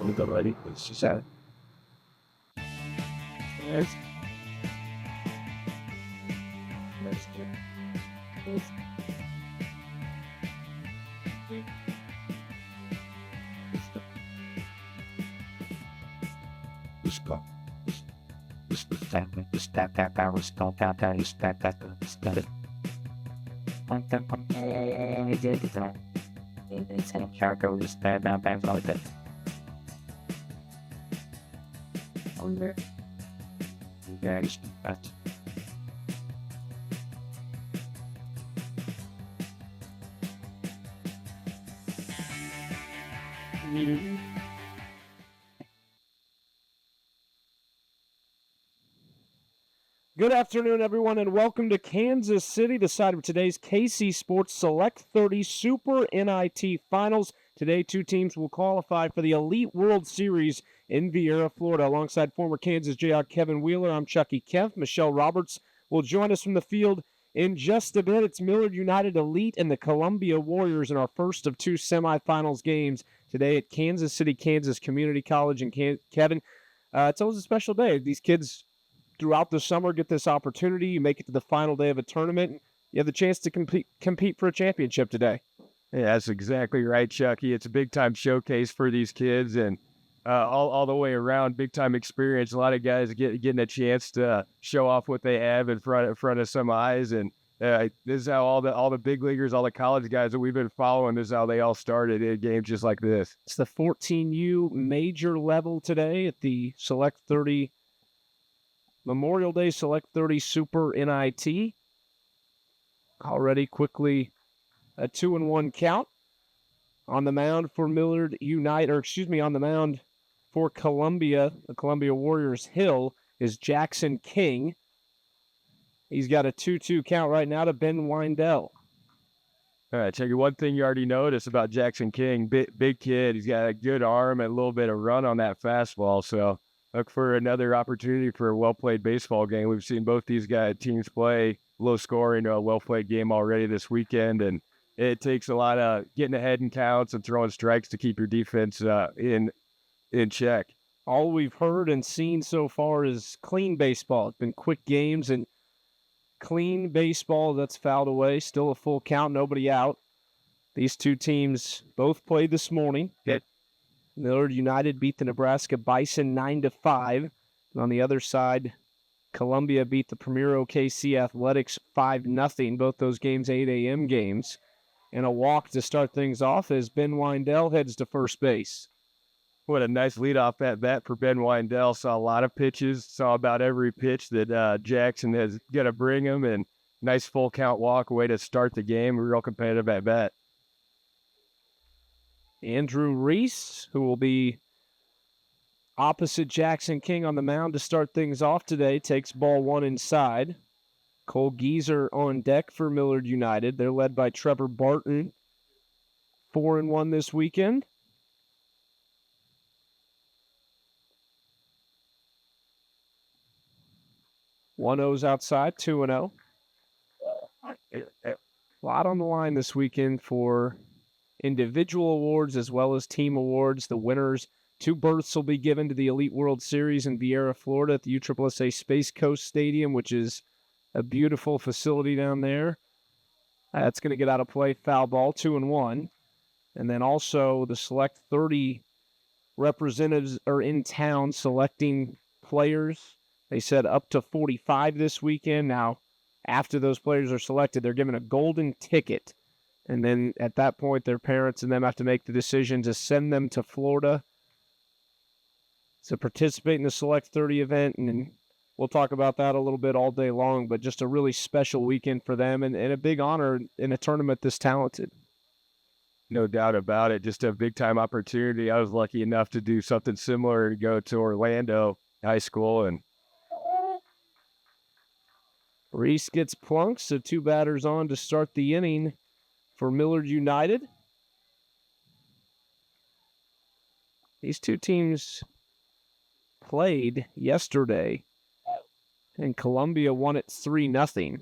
Look already. She said. Yes. Good afternoon, everyone, and welcome to Kansas City, the site of today's KC Sports Select 30 Super NIT Finals. Today, two teams will qualify for the Elite World Series in Vieira, Florida. Alongside former Kansas Jayhawk Kevin Wheeler, I'm Chucky Kemp. Michelle Roberts will join us from the field in just a bit. It's Millard United Elite and the Columbia Warriors in our first of two semifinals games today at Kansas City, Kansas Community College. And Kevin, it's always a special day. These kids throughout the summer get this opportunity. You make it to the final day of a tournament. You have the chance to compete for a championship today. Yeah, that's exactly right, Chucky. It's a big-time showcase for these kids, and all the way around, big-time experience. A lot of guys getting a chance to show off what they have in front of some eyes, and this is how all the big leaguers, all the college guys that we've been following, this is how they all started in games just like this. It's the 14U major level today at the Select 30 Memorial Day Select 30 Super NIT. Already quickly a 2-1 count. On the mound for Millard United, on the mound for Columbia, the Columbia Warriors Hill, is Jackson King. He's got a 2-2 count right now to Ben Windell. All right, check it. One thing you already noticed about Jackson King, big kid. He's got a good arm and a little bit of run on that fastball, so look for another opportunity for a well-played baseball game. We've seen both these teams play low-scoring, well-played game already this weekend, and it takes a lot of getting ahead in counts and throwing strikes to keep your defense in check. All we've heard and seen so far is clean baseball. It's been quick games and clean baseball that's fouled away. Still a full count, nobody out. These two teams both played this morning. Yep. Millard United beat the Nebraska Bison 9-5. And on the other side, Columbia beat the Premier OKC Athletics 5-0. Both those games 8 a.m. games. And a walk to start things off as Ben Windell heads to first base. What a nice leadoff at bat for Ben Windell. Saw a lot of pitches, saw about every pitch that Jackson is going to bring him, and nice full count walk, way to start the game. Real competitive at bat. Andrew Reese, who will be opposite Jackson King on the mound to start things off today, takes ball one inside. Cole Geezer on deck for Millard United. They're led by Trevor Barton, 4-1 this weekend. One O's outside, 2-0. A lot on the line this weekend for individual awards as well as team awards. The winners, 2 berths will be given to the Elite World Series in Vieira, Florida at the USSSA Space Coast Stadium, which is a beautiful facility down there. That's going to get out of play, foul ball, 2-1. And then also the Select 30 representatives are in town selecting players. They said up to 45 this weekend. Now, after those players are selected, they're given a golden ticket. And then at that point, their parents and them have to make the decision to send them to Florida to participate in the Select 30 event. And we'll talk about that a little bit all day long, but just a really special weekend for them and a big honor in a tournament this talented. No doubt about it. Just a big-time opportunity. I was lucky enough to do something similar and go to Orlando High School. And Reese gets plunked, so 2 batters on to start the inning for Millard United. These two teams played yesterday, and Columbia won it 3-0.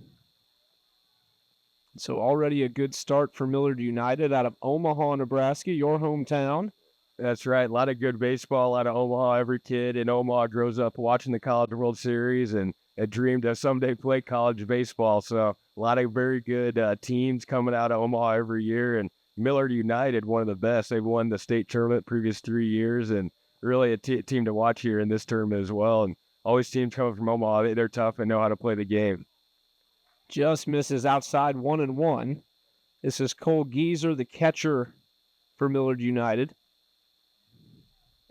So already a good start for Millard United out of Omaha, Nebraska, your hometown. That's right. A lot of good baseball out of Omaha. Every kid in Omaha grows up watching the College World Series and dreamed to someday play college baseball. So a lot of very good teams coming out of Omaha every year. And Millard United, one of the best. They've won the state tournament previous 3 years, and really a team to watch here in this tournament as well. And always teams coming from Omaha, they're tough and know how to play the game. Just misses outside 1-1. This is Cole Geezer, the catcher for Millard United.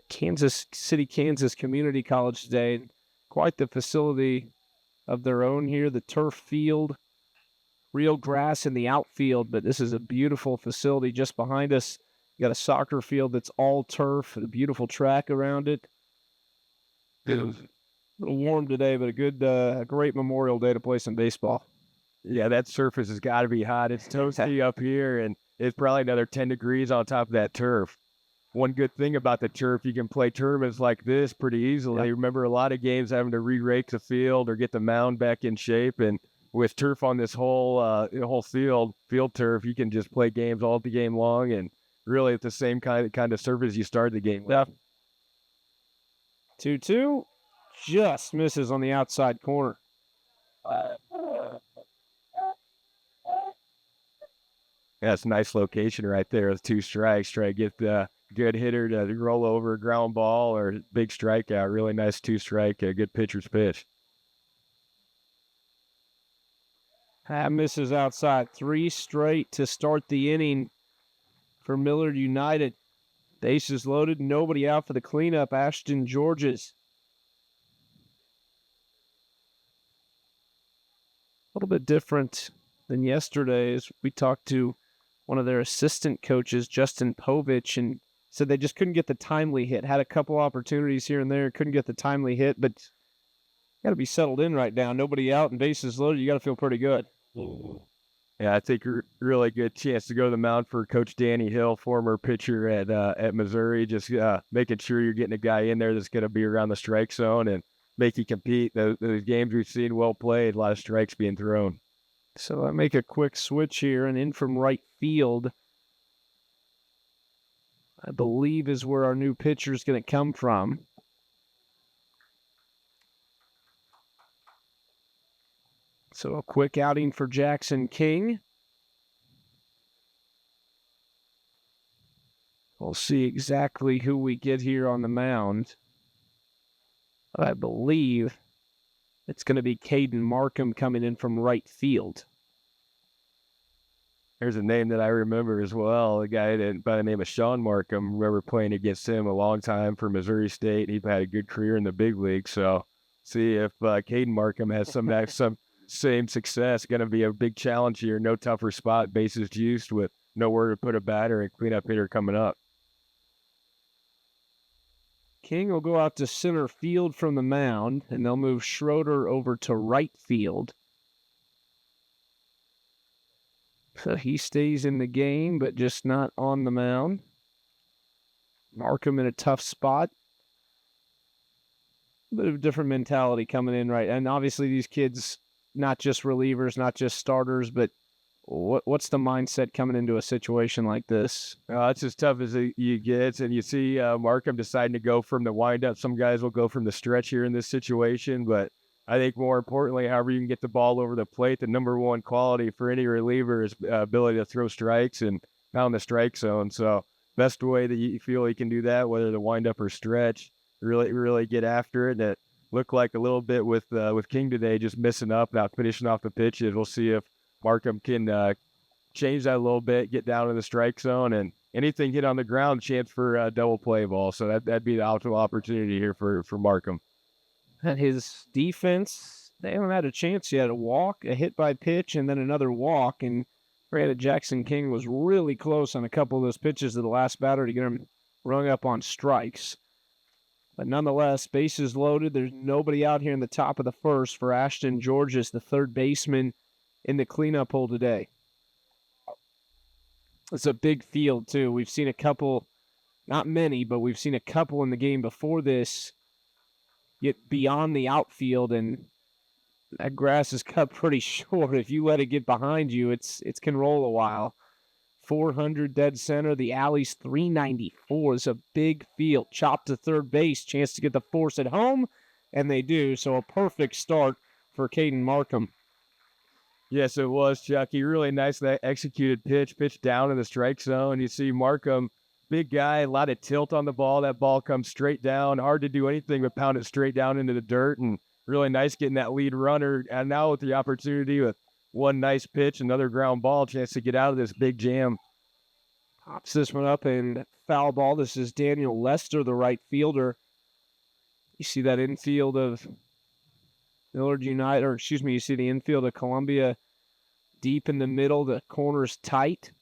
Kansas City, Kansas Community College today. Quite the facility of their own here. The turf field, real grass in the outfield, but this is a beautiful facility just behind us. You got a soccer field that's all turf, a beautiful track around it. A little warm today, but a great Memorial Day to play some baseball. Yeah, that surface has got to be hot. It's toasty up here, and it's probably another 10 degrees on top of that turf. One good thing about the turf, you can play tournaments like this pretty easily. I remember a lot of games having to re-rake the field or get the mound back in shape, and with turf on this whole field turf, you can just play games all the game long, and really at the same kind of surface you started the game with. Yeah. 2-2, just misses on the outside corner. That's a nice location right there with 2 strikes. Try to get the good hitter to roll over a ground ball or big strikeout. Really nice 2-strike, good pitcher's pitch. That misses outside. 3 straight to start the inning for Millard United. Bases loaded, nobody out for the cleanup. Ashton Georges. A little bit different than yesterday as we talked to one of their assistant coaches, Justin Povich, and said they just couldn't get the timely hit. Had a couple opportunities here and there, couldn't get the timely hit, but got to be settled in right now. Nobody out and bases loaded. You got to feel pretty good. Yeah, I think really good chance to go to the mound for Coach Danny Hill, former pitcher at Missouri. Just making sure you're getting a guy in there that's going to be around the strike zone and make you compete. Those games we've seen well played, a lot of strikes being thrown. So I make a quick switch here, and in from right field, I believe is where our new pitcher is going to come from. So a quick outing for Jackson King. We'll see exactly who we get here on the mound. I believe it's going to be Caden Markham coming in from right field. There's a name that I remember as well, a guy by the name of Sean Markham. I remember playing against him a long time for Missouri State. He had a good career in the big league. So see if Caden Markham has some same success. Going to be a big challenge here. No tougher spot, bases juiced with nowhere to put a batter and cleanup hitter coming up. King will go out to center field from the mound, and they'll move Schroeder over to right field. So he stays in the game, but just not on the mound. Markham in a tough spot. A bit of a different mentality coming in, right? And obviously these kids, not just relievers, not just starters, but what's the mindset coming into a situation like this? It's as tough as you get, and you see Markham deciding to go from the windup. Some guys will go from the stretch here in this situation, but I think more importantly, however you can get the ball over the plate, the number one quality for any reliever is ability to throw strikes and pound the strike zone. So best way that you feel you can do that, whether the windup or stretch, really get after it. And it looked like a little bit with King today, just missing up, not finishing off the pitches. We'll see if Markham can change that a little bit, get down in the strike zone, and anything hit on the ground, chance for a double play ball. So that'd be the optimal opportunity here for Markham. And his defense, they haven't had a chance yet. A walk, a hit by pitch, and then another walk. And granted, Jackson King was really close on a couple of those pitches to the last batter to get him rung up on strikes. But nonetheless, bases loaded. There's nobody out here in the top of the first for Ashton Georges, the third baseman in the cleanup hole today. It's a big field, too. We've seen a couple, not many, but we've seen a couple in the game before this get beyond the outfield, and That grass is cut pretty short. If you let it get behind you, it's can roll a while. 400 dead center. The alley's 394. It's a big field. Chop to third base. Chance to get the force at home, and they do. So a perfect start for Caden Markham. Yes, it was, Chucky. Really nicely executed pitch down in the strike zone. You see Markham, big guy, a lot of tilt on the ball. That ball comes straight down. Hard to do anything but pound it straight down into the dirt. And really nice getting that lead runner. And now with the opportunity with one nice pitch, another ground ball, chance to get out of this big jam. Pops this one up and foul ball. This is Daniel Lester, the right fielder. You see that infield of Millard United, or excuse me, you see the infield of Columbia deep in the middle. The corner's tight.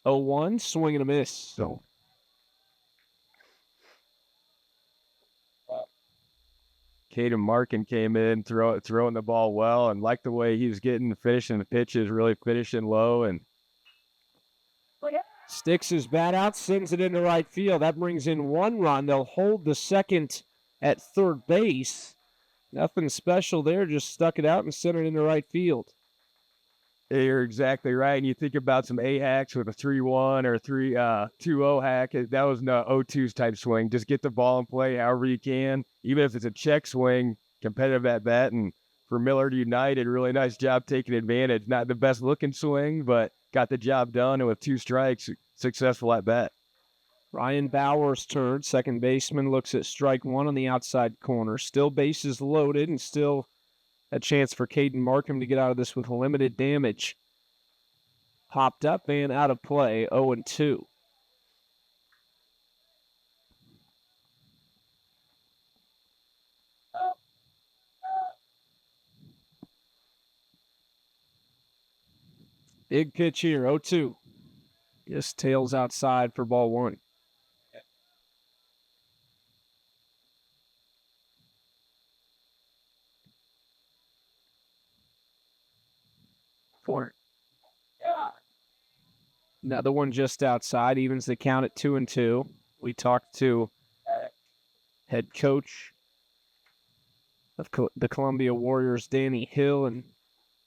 0-1, swing and a miss. So Caden Markin came in, throwing the ball well, and liked the way he was finishing the pitches, really finishing low. And sticks his bat out, sends it into right field. That brings in one run. They'll hold the second at third base. Nothing special there, just stuck it out and sent it into right field. You're exactly right. And you think about some A hacks with a 3-1 or 2-0 hack. That was no 0-2 type swing. Just get the ball in play however you can, even if it's a check swing, competitive at bat. And for Millard United, really nice job taking advantage. Not the best looking swing, but got the job done. And with 2 strikes, successful at bat. Ryan Bauer's turn. Second baseman looks at strike one on the outside corner. Still bases loaded and still a chance for Caden Markham to get out of this with limited damage. Popped up and out of play, 0-2. Big pitch here, 0-2. Just tails outside for ball one. Four. Another one just outside, evens the count at 2-2. We talked to head coach of the Columbia Warriors, Danny Hill, and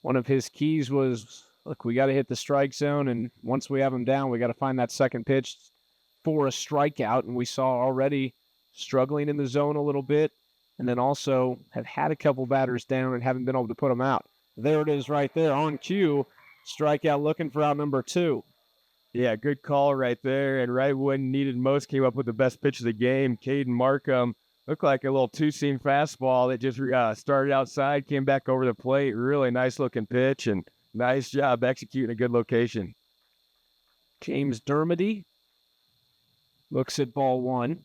one of his keys was, look, we got to hit the strike zone, and once we have them down, we got to find that second pitch for a strikeout, and we saw already struggling in the zone a little bit, and then also have had a couple batters down and haven't been able to put them out. There it is right there on cue. Strikeout looking for out number 2. Yeah, good call right there. And right when needed most, came up with the best pitch of the game. Caden Markham looked like a little two-seam fastball that just started outside, came back over the plate. Really nice looking pitch and nice job executing a good location. James Dermody looks at ball one.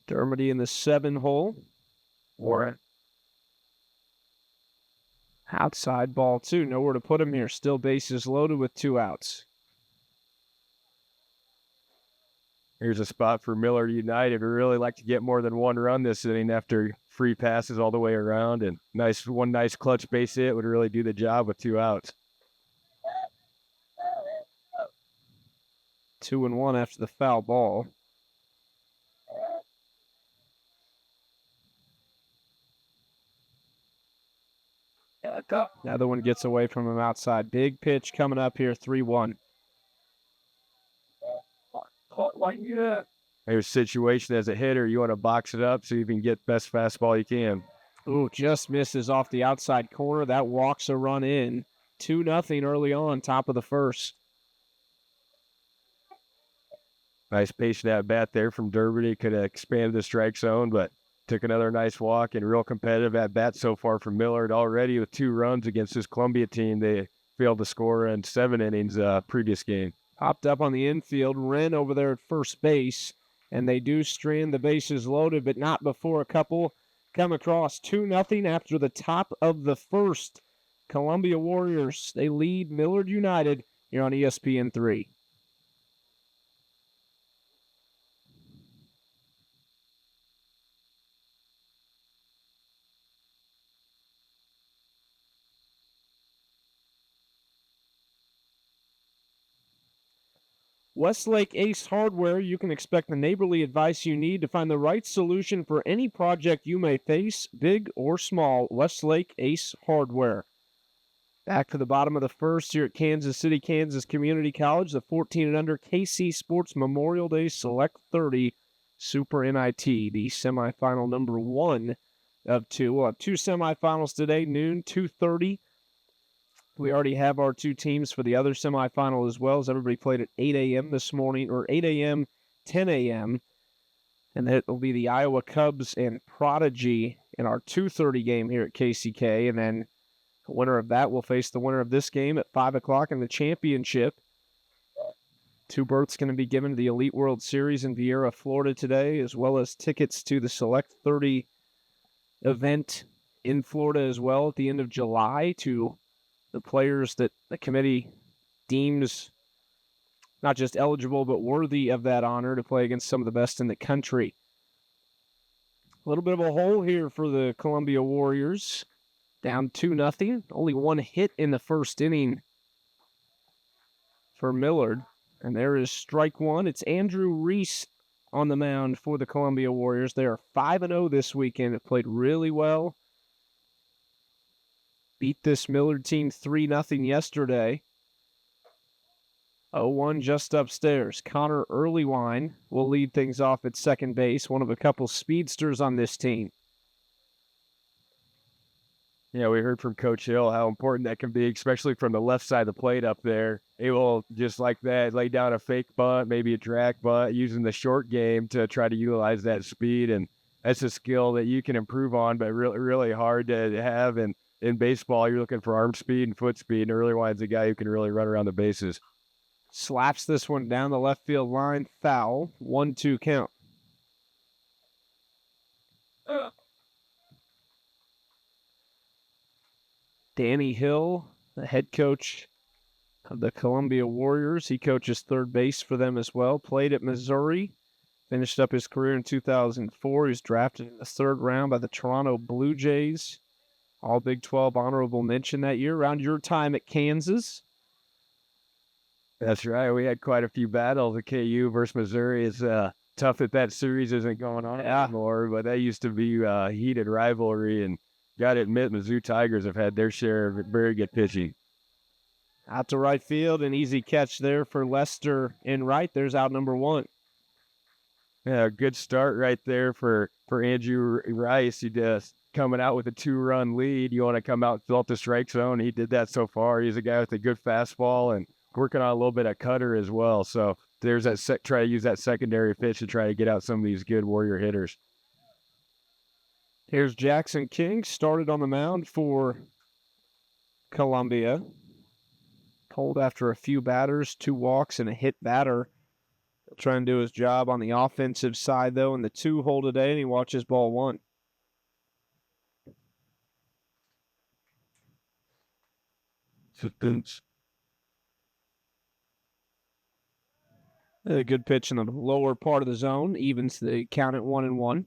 Dermody in the 7 hole. Warren. Outside ball 2. Nowhere to put him here. Still bases loaded with 2 outs. Here's a spot for Millard United. We really like to get more than 1 run this inning after free passes all the way around. And one nice clutch base hit would really do the job with 2 outs. 2-1 after the foul ball. Another one gets away from him outside. Big pitch coming up here, 3-1. There's a situation as a hitter, you want to box it up so you can get best fastball you can. Ooh, just misses off the outside corner. That walks a run in. 2-0 early on, top of the first. Nice patient at bat there from Derby. Could have expanded the strike zone, but took another nice walk and real competitive at bat so far from Millard. Already with 2 runs against this Columbia team, they failed to score in 7 innings previous game. Popped up on the infield, Wren over there at first base, and they do strand the bases loaded, but not before a couple come across. 2-0 after the top of the first. Columbia Warriors, they lead Millard United here on ESPN 3. Westlake Ace Hardware, you can expect the neighborly advice you need to find the right solution for any project you may face, big or small. Westlake Ace Hardware. Back to the bottom of the first here at Kansas City, Kansas Community College, the 14 and under KC Sports Memorial Day Select 30 Super NIT, the semifinal number 1 of 2. We'll have 2 semifinals today, noon, 2:30. We already have our 2 teams for the other semifinal as well, as everybody played at 8 a.m. this morning, or 8 a.m., 10 a.m., and that will be the Iowa Cubs and Prodigy in our 2:30 game here at KCK, and then the winner of that will face the winner of this game at 5 o'clock in the championship. 2 berths going to be given to the Elite World Series in Vieira, Florida today, as well as tickets to the Select 30 event in Florida as well at the end of July to the players that the committee deems not just eligible but worthy of that honor to play against some of the best in the country. A little bit of a hole here for the Columbia Warriors. Down 2-0. Only 1 hit in the first inning for Millard. And there is strike 1. It's Andrew Reese on the mound for the Columbia Warriors. They are 5-0 this weekend. Have played really well. Beat this Millard team 3-0 yesterday. 0-1 just upstairs. Connor Earlywine will lead things off at second base, one of a couple speedsters on this team. Yeah, we heard from Coach Hill how important that can be, especially from the left side of the plate up there. Able, just like that, lay down a fake bunt, maybe a drag bunt, using the short game to try to utilize that speed. And that's a skill that you can improve on, but really, really hard to have. And in baseball, you're looking for arm speed and foot speed. And Earlywine's a guy who can really run around the bases. Slaps this one down the left field line. Foul. 1-2 count. Danny Hill, the head coach of the Columbia Warriors. He coaches third base for them as well. Played at Missouri. Finished up his career in 2004. He was drafted in the 3rd round by the Toronto Blue Jays. All Big 12 honorable mention that year. Around your time at Kansas. That's right. We had quite a few battles at KU versus Missouri. It's tough that series isn't going on anymore, but that used to be a heated rivalry. And got to admit, Mizzou Tigers have had their share of very good pitching. Out to right field, an easy catch there for Lester in right. There's out number 1. Yeah, good start right there for Andrew Rice. He just coming out with a 2-run lead. You want to come out and fill up the strike zone. He did that so far. He's a guy with a good fastball and working on a little bit of cutter as well. So there's that try to use that secondary pitch to try to get out some of these good Warrior hitters. Here's Jackson King, started on the mound for Columbia. Pulled after a few batters, 2 walks and a hit batter. He'll try and do his job on the offensive side, though, in the 2-hole today, and he watches ball 1. A good pitch in the lower part of the zone, evens the count at 1-1.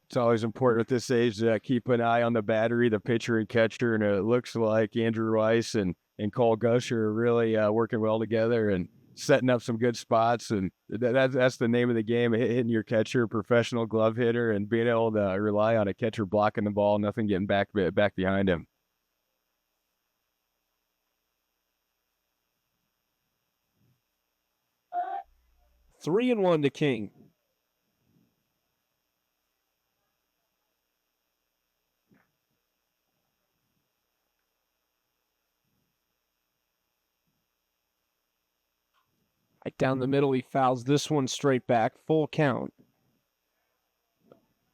It's always important at this age to keep an eye on the battery, the pitcher and catcher, and it looks like Andrew Rice and Cole Gusher are really working well together and setting up some good spots. And that's the name of the game, hitting your catcher, professional glove hitter, and being able to rely on a catcher blocking the ball, nothing getting back behind him. Three and 1 to King. Right down the middle, he fouls this one straight back. Full count.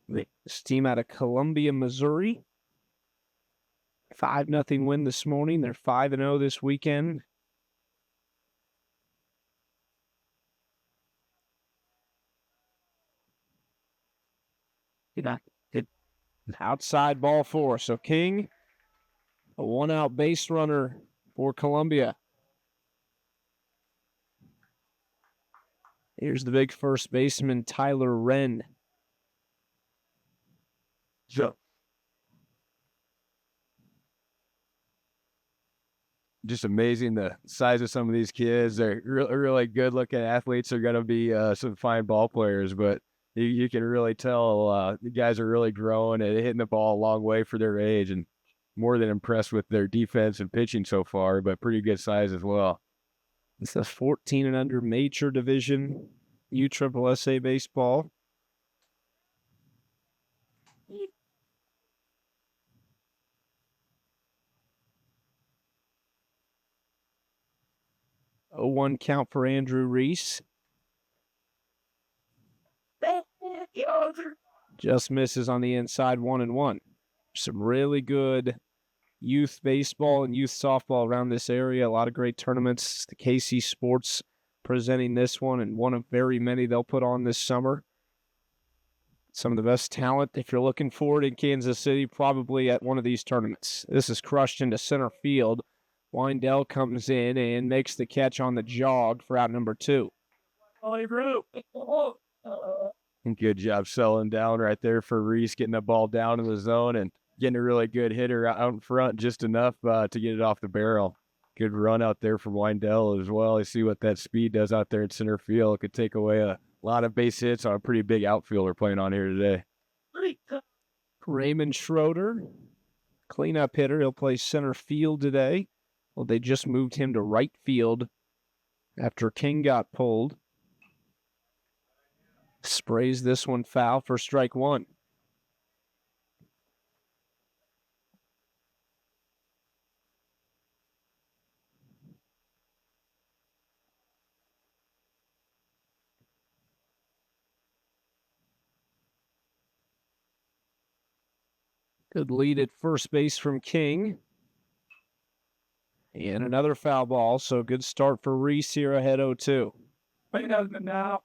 This team out of Columbia, Missouri. 5-0 win this morning. They're 5-0 this weekend. Outside ball 4. So King, a 1-out base runner for Columbia. Here's the big first baseman, Tyler Wren. just amazing the size of some of these kids. They're really good looking athletes. They're going to be some fine ball players, but you can really tell the guys are really growing and hitting the ball a long way for their age, and more than impressed with their defense and pitching so far, but pretty good size as well. It's the 14 and under major division USSSA baseball. Oh, 1 count for Andrew Reese. Just misses on the inside, 1-1. Some really good youth baseball and youth softball around this area. A lot of great tournaments. The KC Sports presenting this one, and one of very many they'll put on this summer. Some of the best talent, if you're looking for it in Kansas City, probably at one of these tournaments. This is crushed into center field. Windell comes in and makes the catch on the jog for out number 2. Good job selling down right there for Reese, getting the ball down in the zone and getting a really good hitter out in front, just enough to get it off the barrel. Good run out there from Windell as well. You see what that speed does out there in center field. It could take away a lot of base hits on a pretty big outfielder playing on here today. Raymond Schroeder, cleanup hitter. He'll play center field today. Well, they just moved him to right field after King got pulled. Sprays this one foul for strike 1. Good lead at first base from King. And another foul ball, so good start for Reese here ahead 0-2. Now.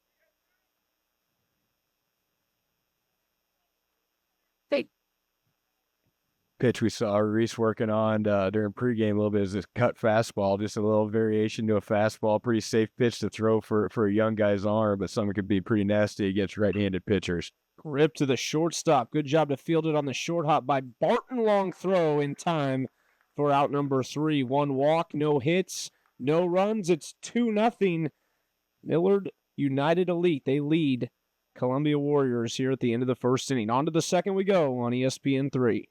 Pitch we saw Reese working on during pregame a little bit is this cut fastball, just a little variation to a fastball. Pretty safe pitch to throw for a young guy's arm, but something could be pretty nasty against right-handed pitchers. Grip to the shortstop. Good job to field it on the short hop by Barton. Long throw in time for out number 3. 1 walk, no hits, no runs. It's 2-0. Millard United Elite. They lead Columbia Warriors here at the end of the first inning. On to the second we go on ESPN 3.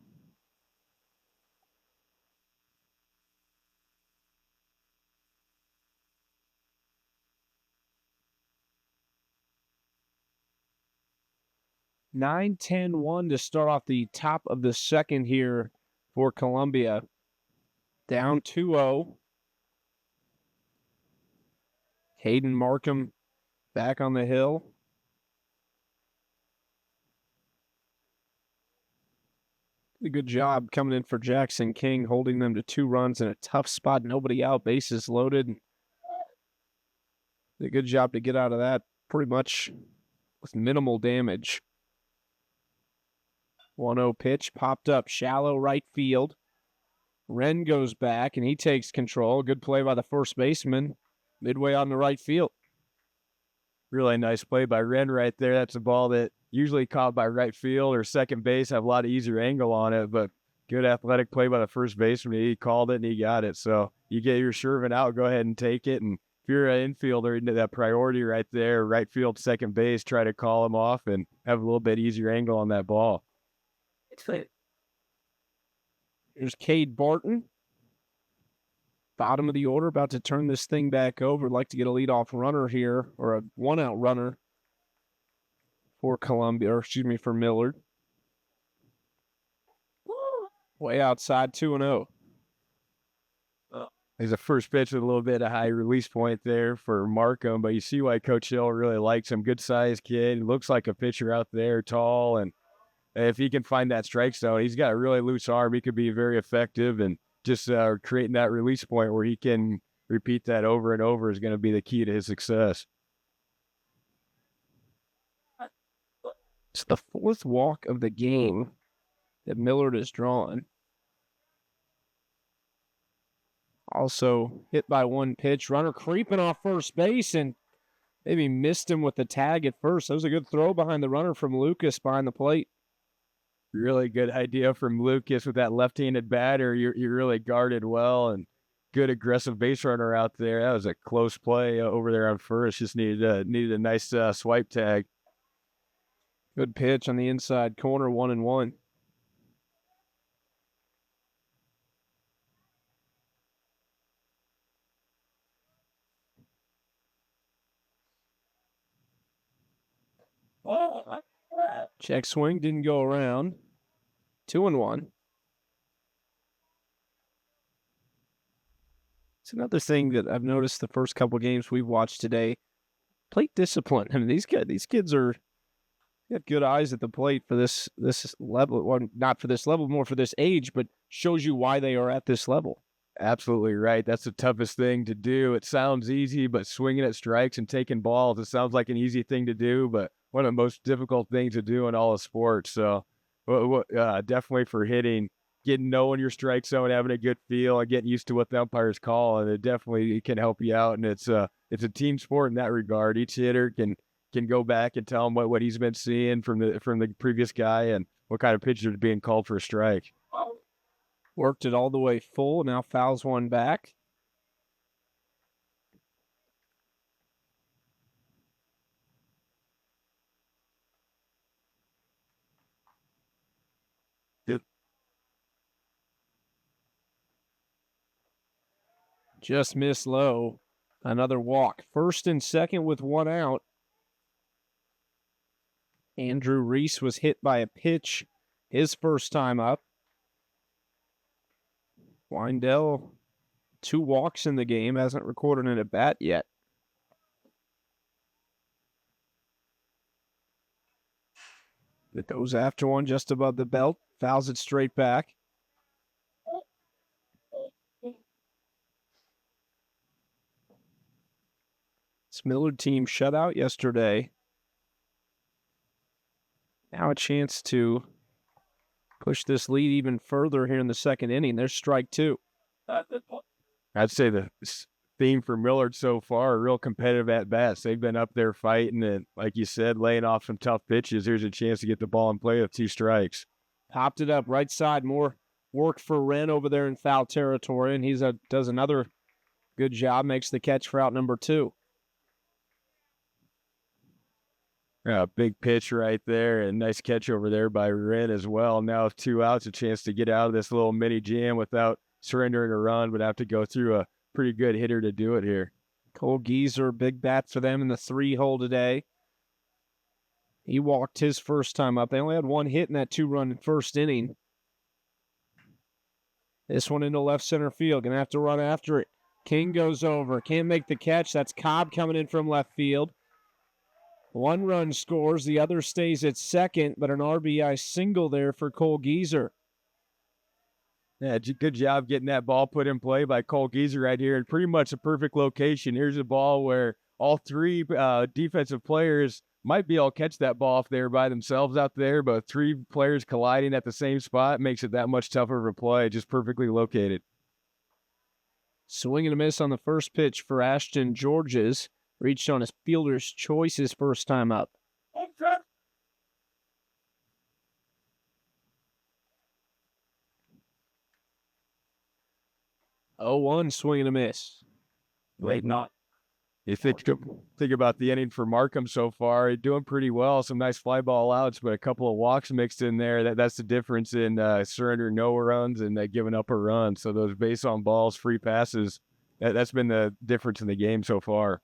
Nine, 10, 1 to start off the top of the second here for Columbia. Down 2-0. Hayden Markham back on the hill. Did a good job coming in for Jackson King, holding them to 2 runs in a tough spot. Nobody out, bases loaded. Did a good job to get out of that pretty much with minimal damage. 1-0 pitch, popped up, shallow right field. Wren goes back, and he takes control. Good play by the first baseman, midway on the right field. Really nice play by Wren right there. That's a ball that usually caught by right field or second base, have a lot of easier angle on it, but good athletic play by the first baseman. He called it, and he got it. So you get your Shervin out, go ahead and take it, and if you're an infielder, into that priority right there, right field, second base, try to call him off and have a little bit easier angle on that ball. Here's Cade Barton. Bottom of the order, about to turn this thing back over. Like to get a leadoff runner here, or a 1-out runner for Columbia, or excuse me, for Millard. Way outside, 2-0. There's a first pitch with a little bit of high release point there for Markham, but you see why Coach Hill really likes him. Good-sized kid. He looks like a pitcher out there, tall, and if he can find that strike zone, he's got a really loose arm. He could be very effective, and just creating that release point where he can repeat that over and over is going to be the key to his success. It's the 4th walk of the game that Millard has drawn. Also hit by 1 pitch. Runner creeping off first base, and maybe missed him with the tag at first. That was a good throw behind the runner from Lucas behind the plate. Really good idea from Lucas with that left-handed batter. You're really guarded well, and good aggressive base runner out there. That was a close play over there on first. Just needed a nice swipe tag. Good pitch on the inside corner, 1-1. Check swing, didn't go around. 2-1. It's another thing that I've noticed the first couple games we've watched today. Plate discipline. I mean, these kids are got good eyes at the plate for this level. Well, not for this level, more for this age, but shows you why they are at this level. Absolutely right. That's the toughest thing to do. It sounds easy, but swinging at strikes and taking balls, it sounds like an easy thing to do, but one of the most difficult things to do in all of sports. So definitely for hitting, knowing your strike zone, having a good feel, and getting used to what the umpires call, and it can help you out. And it's a team sport in that regard. Each hitter can go back and tell him what he's been seeing from the previous guy and what kind of pitches are being called for a strike. Worked it all the way full. Now fouls one back. Yep. Just missed low. Another walk. First and second with one out. Andrew Reese was hit by a pitch his first time up. Weindell, 2 walks in the game, hasn't recorded an at-bat yet. It goes after one just above the belt, fouls it straight back. This Millard team shut out yesterday. Now a chance to push this lead even further here in the second inning. There's strike 2. I'd say the theme for Millard so far are real competitive at-bats. They've been up there fighting and, like you said, laying off some tough pitches. Here's a chance to get the ball in play with 2 strikes. Popped it up right side. More work for Wren over there in foul territory, and he does another good job, makes the catch for out number 2. Yeah, big pitch right there, and nice catch over there by Wren as well. Now with 2 outs, a chance to get out of this little mini jam without surrendering a run, but have to go through a pretty good hitter to do it here. Cole Gieser, big bat for them in the 3-hole today. He walked his first time up. They only had 1 hit in that 2-run first inning. This one into left center field. Gonna have to run after it. King goes over. Can't make the catch. That's Cobb coming in from left field. 1 run scores. The other stays at second, but an RBI single there for Cole Gieser. Yeah, good job getting that ball put in play by Cole Gieser right here in pretty much a perfect location. Here's a ball where all 3 defensive players might be able to catch that ball if they're by themselves out there, but 3 players colliding at the same spot makes it that much tougher of a play, just perfectly located. Swing and a miss on the first pitch for Ashton Georges. Reached on his fielder's choice his first time up. 0-1, swing and a miss. Wait, not. You think about the inning for Markham so far. He's doing pretty well. Some nice fly ball outs, but a couple of walks mixed in there. That's the difference in surrendering no runs and giving up a run. So those base on balls, free passes, that's been the difference in the game so far.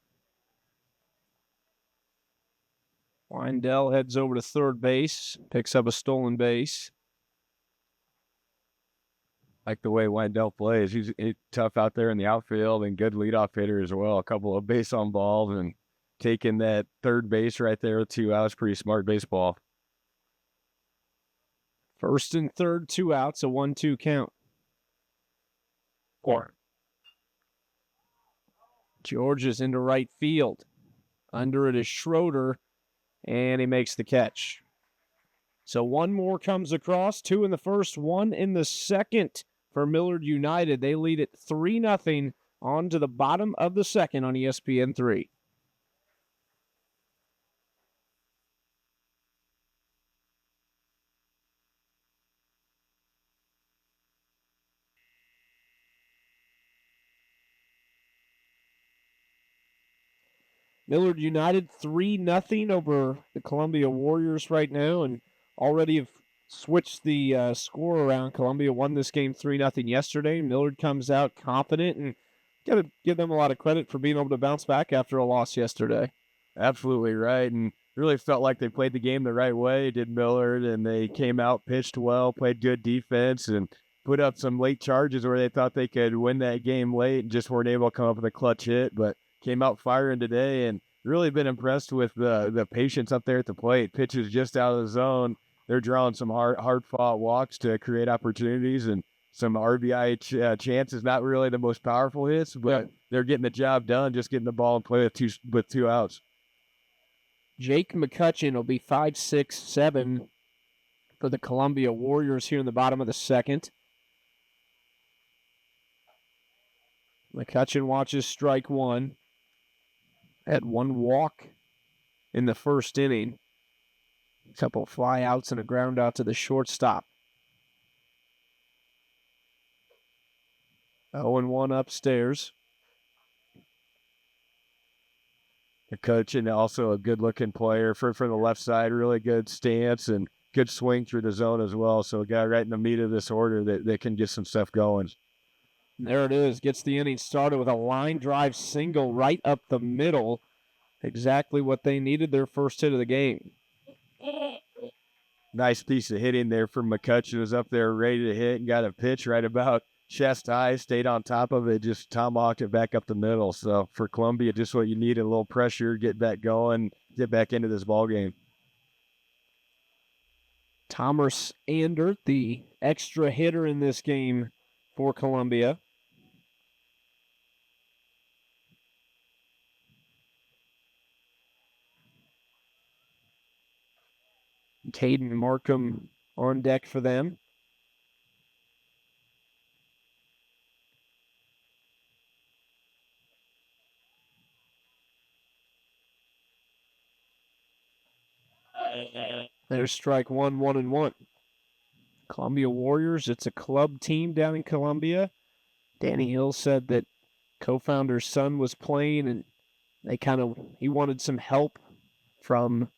Weindell heads over to third base, picks up a stolen base. Like the way Weindell plays. He's tough out there in the outfield and good leadoff hitter as well. A couple of base on balls and taking that third base right there with 2 outs. Pretty smart baseball. First and third, 2 outs, a 1-2 count. 4. George is into right field. Under it is Schroeder, and he makes the catch. So 1 more comes across, 2 in the first, 1 in the second for Millard United. They lead it 3-0 on to the bottom of the second on ESPN 3. Millard United 3-0 over the Columbia Warriors right now, and already have switched the score around. Columbia won this game 3-0 yesterday. Millard comes out confident, and got to give them a lot of credit for being able to bounce back after a loss yesterday. Absolutely right, and really felt like they played the game the right way, did Millard, and they came out, pitched well, played good defense, and put up some late charges where they thought they could win that game late and just weren't able to come up with a clutch hit, but came out firing today and really been impressed with the patience up there at the plate. Pitches just out of the zone. They're drawing some hard-fought walks to create opportunities and some RBI chances, not really the most powerful hits, but they're getting the job done, just getting the ball in play with two outs. Jake McCutcheon will be 5-6-7 for the Columbia Warriors here in the bottom of the second. McCutcheon watches strike one. Had one walk in the first inning. A couple fly outs and a ground out to the shortstop. 0-1 upstairs. McCutcheon, also a good-looking player from the left side, really good stance and good swing through the zone as well. So a guy right in the meat of this order that can get some stuff going. And there it is. Gets the inning started with a line drive single right up the middle. Exactly what they needed, their first hit of the game. Nice piece of hitting there from McCutcheon. Was up there ready to hit and got a pitch right about chest high, stayed on top of it, just tomahawked it back up the middle. So for Columbia, just what you need, a little pressure, get back going, get back into this ball game. Thomas Andert, the extra hitter in this game for Columbia. Caden Markham on deck for them. There's strike one, 1-1. Columbia Warriors, it's a club team down in Columbia. Danny Hill said that co-founder's son was playing and he wanted some help from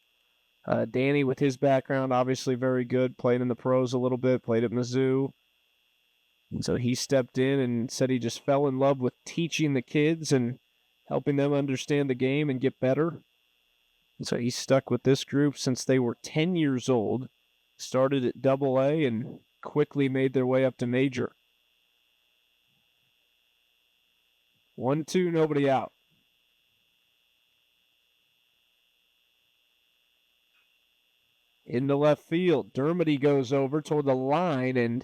Danny with his background, obviously very good, played in the pros a little bit, played at Mizzou. And so he stepped in and said he just fell in love with teaching the kids and helping them understand the game and get better. And so he's stuck with this group since they were 10 years old, started at AA and quickly made their way up to major. 1-2, nobody out. Into left field, Dermody goes over toward the line and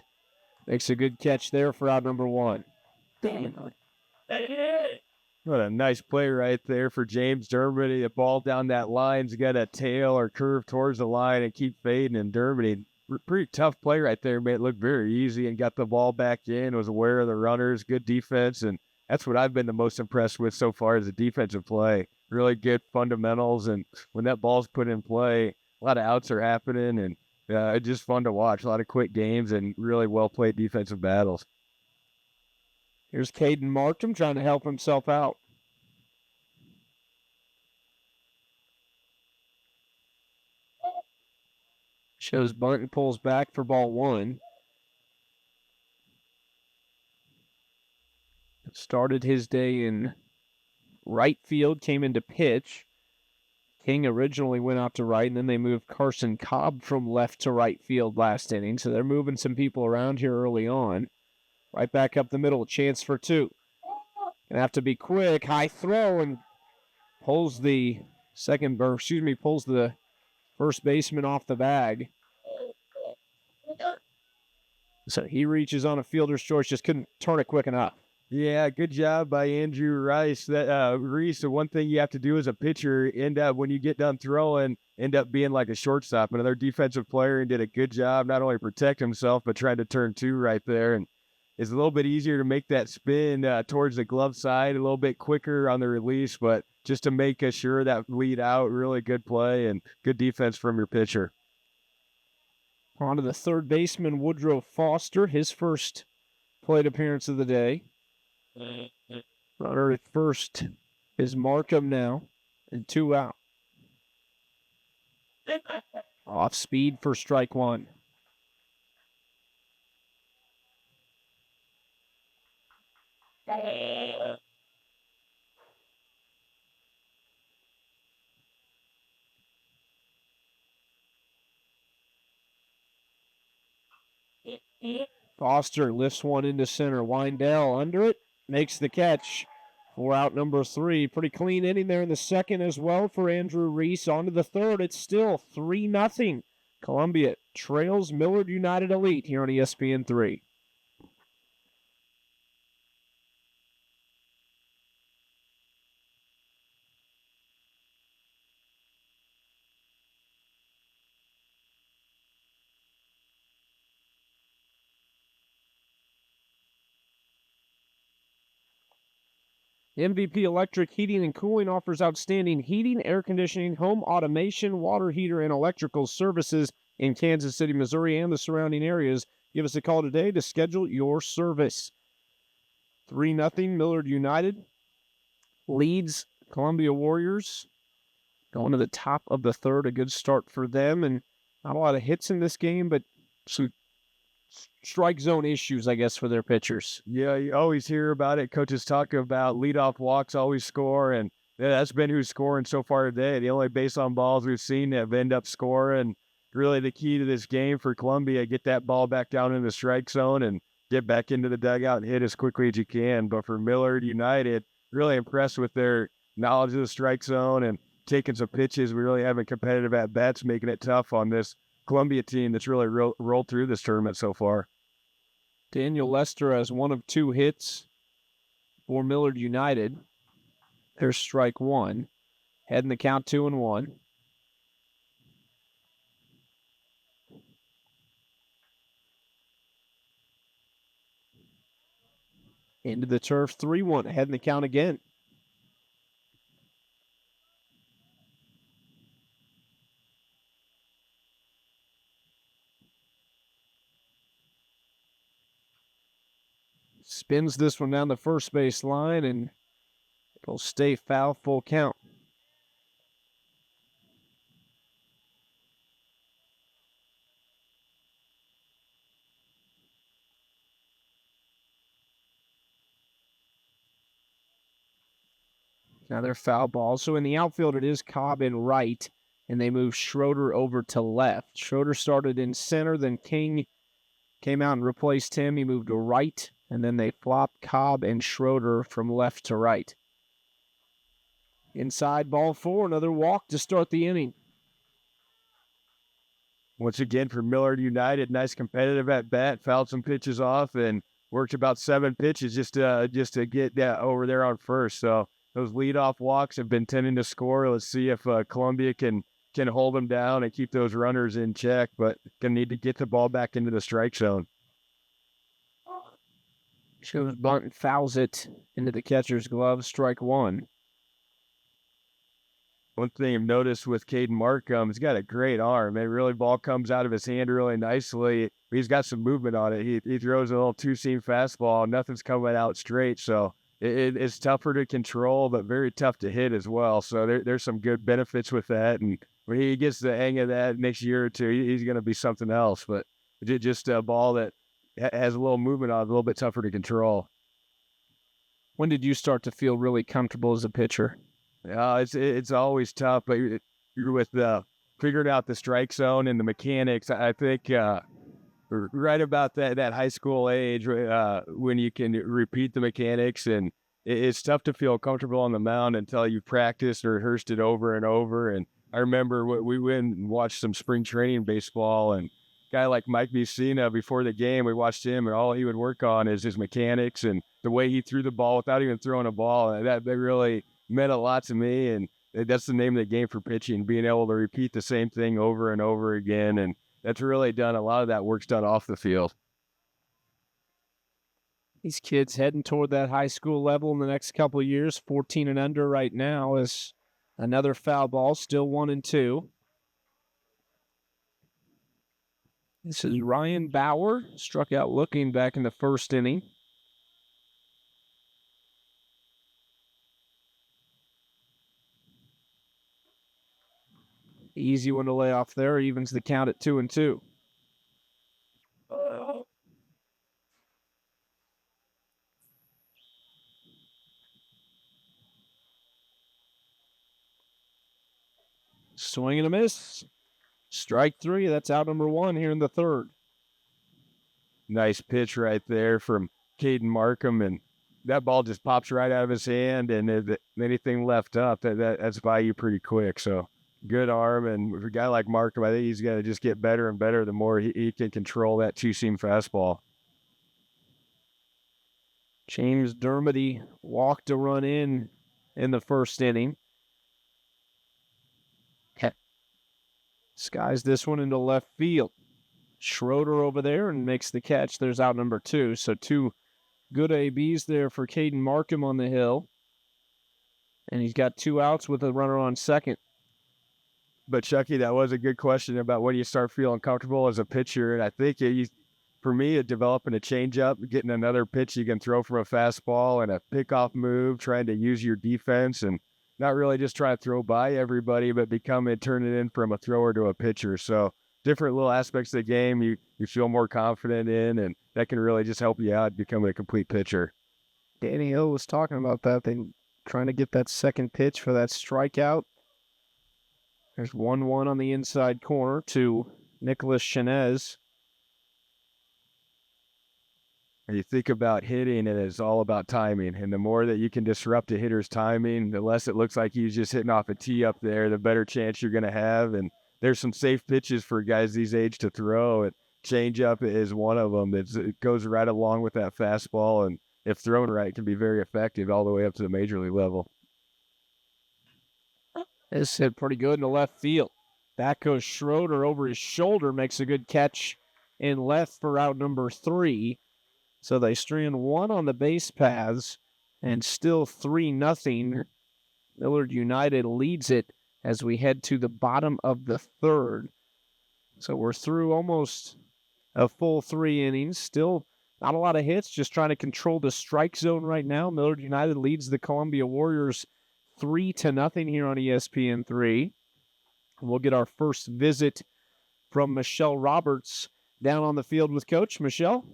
makes a good catch there for out number one. What a nice play right there for James Dermody. The ball down that line's got a tail or curve towards the line and keep fading. And Dermody, pretty tough play right there, made it look very easy and got the ball back in, was aware of the runners, good defense. And that's what I've been the most impressed with so far is the defensive play. Really good fundamentals. And when that ball's put in play, a lot of outs are happening. And it's just fun to watch. A lot of quick games and really well-played defensive battles. Here's Caden Markham trying to help himself out. Shows bunt and pulls back for ball one. Started his day in right field, came into pitch. King originally went out to right, and then they moved Carson Cobb from left to right field last inning. So they're moving some people around here early on. Right back up the middle, a chance for two. Gonna have to be quick. High throw and pulls the pulls the first baseman off the bag. So he reaches on a fielder's choice, just couldn't turn it quick enough. Yeah, good job by Andrew Rice. Reese, the one thing you have to do as a pitcher, when you get done throwing, end up being like a shortstop. Another defensive player and did a good job, not only protect himself, but tried to turn two right there. And it's a little bit easier to make that spin towards the glove side, a little bit quicker on the release, but just to make sure that lead out, really good play and good defense from your pitcher. On to the third baseman, Woodrow Foster, his first plate appearance of the day. Runner at first is Markham now. and 2 out. Off speed for strike one. Foster lifts one into center. Windell under it, makes the catch. 4 out number 3. Pretty clean inning there in the second as well for Andrew Reese. On to the third. It's still 3-0. Columbia trails Millard United Elite here on ESPN 3. MVP Electric Heating and Cooling offers outstanding heating, air conditioning, home automation, water heater, and electrical services in Kansas City, Missouri, and the surrounding areas. Give us a call today to schedule your service. 3-0 Millard United leads Columbia Warriors. Going to the top of the third, a good start for them, and not a lot of hits in this game, but some strike zone issues, I guess, for their pitchers. Yeah, you always hear about it. Coaches talk about leadoff walks always score, and that's been who's scoring so far today. The only base on balls we've seen have ended up scoring. Really the key to this game for Columbia, get that ball back down in the strike zone and get back into the dugout and hit as quickly as you can. But for Millard United, really impressed with their knowledge of the strike zone and taking some pitches. We really having competitive at-bats, making it tough on this Columbia team that's really rolled through this tournament so far. Daniel Lester has 1 of 2 hits for Millard United. There's strike one. Heading the count 2-1. Into the turf, 3-1. Heading the count again. Spins this one down the first base line, and it'll stay foul, full count. Another foul ball. So in the outfield, it is Cobb in right, and they move Schroeder over to left. Schroeder started in center, then King came out and replaced him. He moved to right, and then they flopped Cobb and Schroeder from left to right. Inside, ball 4, another walk to start the inning. Once again for Millard United, nice competitive at bat, fouled some pitches off and worked about 7 pitches just to get that over there on first. So those leadoff walks have been tending to score. Let's see if Columbia can hold them down and keep those runners in check, but gonna need to get the ball back into the strike zone. Shows bunt and fouls it into the catcher's glove, strike 1. One thing I've noticed with Caden Markham, he's got a great arm. Really, ball comes out of his hand really nicely. He's got some movement on it. He throws a little two-seam fastball. Nothing's coming out straight, so it's tougher to control, but very tough to hit as well. So there's some good benefits with that. And when he gets the hang of that next year or two, he's going to be something else. But just a ball that has a little movement on it, a little bit tougher to control. When did you start to feel really comfortable as a pitcher? It's always tough, but you're with figuring out the strike zone and the mechanics. I think right about that high school age when you can repeat the mechanics, and it's tough to feel comfortable on the mound until you've practiced or rehearsed it over and over. And I remember we went and watched some spring training baseball, and a guy like Mike Vicina, before the game, we watched him, and all he would work on is his mechanics and the way he threw the ball without even throwing a ball. And that really meant a lot to me, and that's the name of the game for pitching, being able to repeat the same thing over and over again. And that's really done, a lot of that work's done off the field. These kids heading toward that high school level in the next couple of years, 14 and under right now, is another foul ball, still 1-2. This is Ryan Bauer, struck out looking back in the first inning. Easy one to lay off there. Evens the count at 2-2. Swing and a miss. Strike three. That's out number one here in the third. Nice pitch right there from Caden Markham, and that ball just pops right out of his hand, and if anything left up, that's by you pretty quick. So good arm, and for a guy like Markham, I think he's going to just get better and better the more he can control that two-seam fastball. James Dermody walked a run in the first inning. Skies this one into left field. Schroeder over there and makes the catch. There's out number two. So two good ABs there for Caden Markham on the hill. And he's got two outs with a runner on second. But, Chucky, that was a good question about when you start feeling comfortable as a pitcher. And I think for me, developing a changeup, getting another pitch you can throw from a fastball and a pickoff move, trying to use your defense and not really just try to throw by everybody, but turn it in from a thrower to a pitcher. So different little aspects of the game you feel more confident in, and that can really just help you out becoming a complete pitcher. Danny Hill was talking about that. They trying to get that second pitch for that strikeout. There's 1-1 on the inside corner to Nicholas Chenez. And you think about hitting, and it's all about timing. And the more that you can disrupt a hitter's timing, the less it looks like he's just hitting off a tee up there, the better chance you're going to have. And there's some safe pitches for guys these age to throw. And changeup is one of them. It goes right along with that fastball, and if thrown right, it can be very effective all the way up to the major league level. This hit pretty good in the left field. Back goes Schroeder over his shoulder, makes a good catch in left for out number three. So they strand one on the base paths, and still 3-0. Millard United leads it as we head to the bottom of the third. So we're through almost a full 3 innings. Still not a lot of hits, just trying to control the strike zone right now. Millard United leads the Columbia Warriors 3-0 here on ESPN 3. We'll get our first visit from Michelle Roberts down on the field with Coach. Michelle?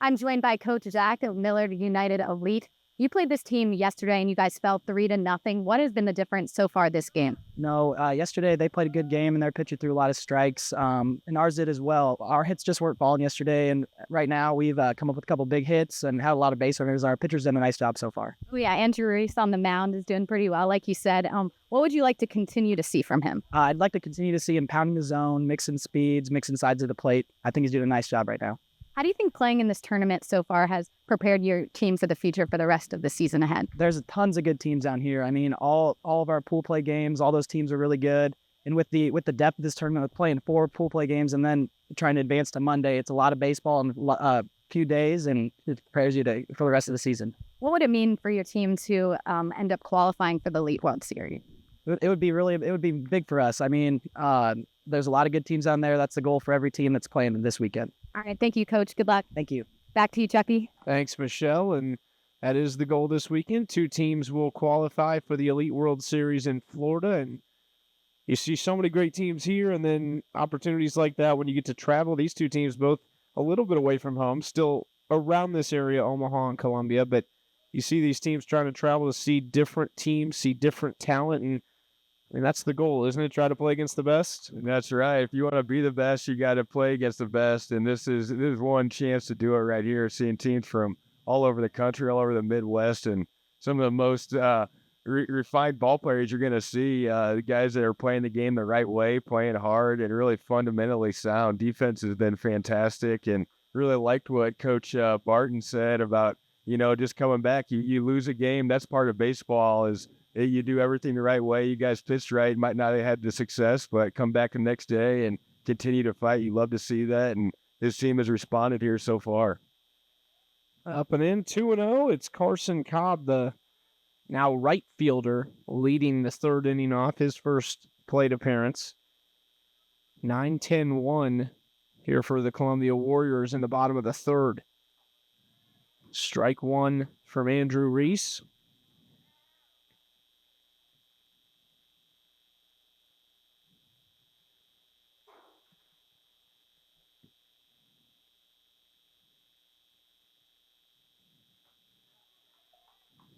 I'm joined by Coach Zach of Millard United Elite. You played this team yesterday and you guys fell 3-0. What has been the difference so far this game? No, yesterday they played a good game and they're pitching through a lot of strikes, and ours did as well. Our hits just weren't falling yesterday, and right now we've come up with a couple big hits and had a lot of base runners. Our pitcher's done a nice job so far. Oh yeah, Andrew Reese on the mound is doing pretty well, like you said. What would you like to continue to see from him? I'd like to continue to see him pounding the zone, mixing speeds, mixing sides of the plate. I think he's doing a nice job right now. How do you think playing in this tournament so far has prepared your team for the future for the rest of the season ahead? There's tons of good teams down here. I mean, all of our pool play games, all those teams are really good. And with the depth of this tournament, with playing 4 pool play games and then trying to advance to Monday, it's a lot of baseball in a few days, and it prepares you for the rest of the season. What would it mean for your team to end up qualifying for the Elite World Series? It would be big for us. I mean, there's a lot of good teams down there. That's the goal for every team that's playing this weekend. All right, thank you, Coach. Good luck. Thank you. Back to you, Chucky. Thanks, Michelle. And that is the goal this weekend. 2 teams will qualify for the Elite World Series in Florida. And you see so many great teams here, and then opportunities like that when you get to travel. These 2 teams both a little bit away from home, still around this area, Omaha and Columbia. But you see these teams trying to travel to see different teams, see different talent, and I mean, that's the goal, isn't it? Try to play against the best. And that's right. If you want to be the best, you got to play against the best. And this is one chance to do it right here. Seeing teams from all over the country, all over the Midwest, and some of the most refined ball players you're going to see. The guys that are playing the game the right way, playing hard, and really fundamentally sound. Defense has been fantastic, and really liked what Coach Barton said about, just coming back. You lose a game. That's part of baseball. Is you do everything the right way. You guys pitched right. Might not have had the success, but come back the next day and continue to fight. You love to see that, and this team has responded here so far. Up and in, 2-0. It's Carson Cobb, the now right fielder, leading the third inning off, his first plate appearance. 9-10-1 here for the Columbia Warriors in the bottom of the third. Strike one from Andrew Reese.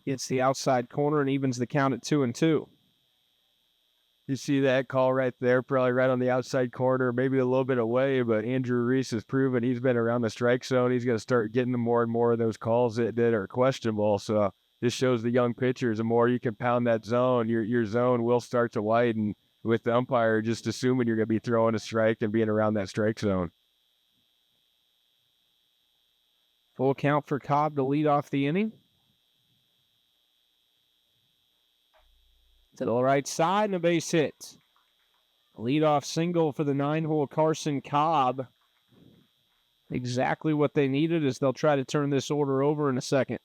Gets the outside corner and evens the count at 2-2. You see that call right there, probably right on the outside corner, maybe a little bit away, but Andrew Reese has proven he's been around the strike zone. He's going to start getting more and more of those calls that are questionable. So this shows the young pitchers, the more you can pound that zone, your zone will start to widen with the umpire just assuming you're going to be throwing a strike and being around that strike zone. Full count for Cobb to lead off the inning. To the right side and a base hit. Leadoff single for the 9-hole Carson Cobb. Exactly what they needed as they'll try to turn this order over in a second.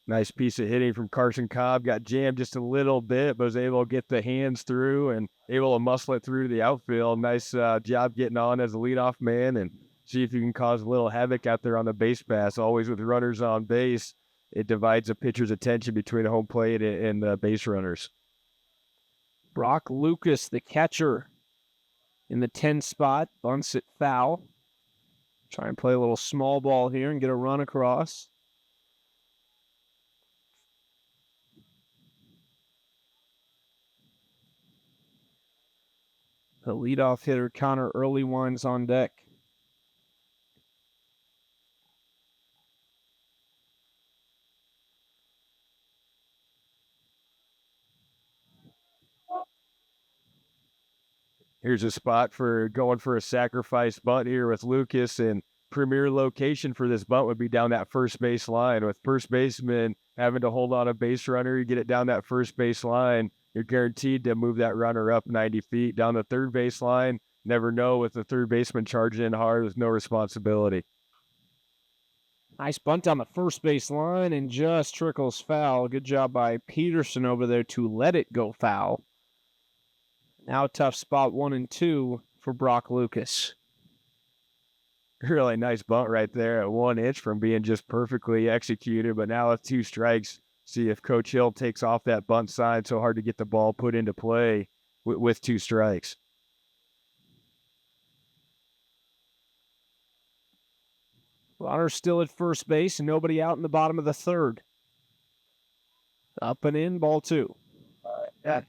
Nice piece of hitting from Carson Cobb. Got jammed just a little bit, but was able to get the hands through and able to muscle it through to the outfield. Nice job getting on as a leadoff man and see if you can cause a little havoc out there on the base pass. Always with runners on base, it divides a pitcher's attention between the home plate and the base runners. Brock Lucas, the catcher, in the 10 spot, bunts it foul. Try and play a little small ball here and get a run across. The leadoff hitter, Connor Earlywine's on deck. Here's a spot for going for a sacrifice bunt here with Lucas, and premier location for this bunt would be down that first base line. With first baseman having to hold on a base runner, you get it down that first base line, you're guaranteed to move that runner up 90 feet. Down the third base line, never know with the third baseman charging in hard with no responsibility. Nice bunt down the first base line and just trickles foul. Good job by Peterson over there to let it go foul. Now a tough spot 1 and 2 for Brock Lucas. Really nice bunt right there at 1 inch from being just perfectly executed. But now with 2 strikes, see if Coach Hill takes off that bunt sign. So hard to get the ball put into play with 2 strikes. Runner still at first base and nobody out in the bottom of the third. Up and in, ball 2. Yeah.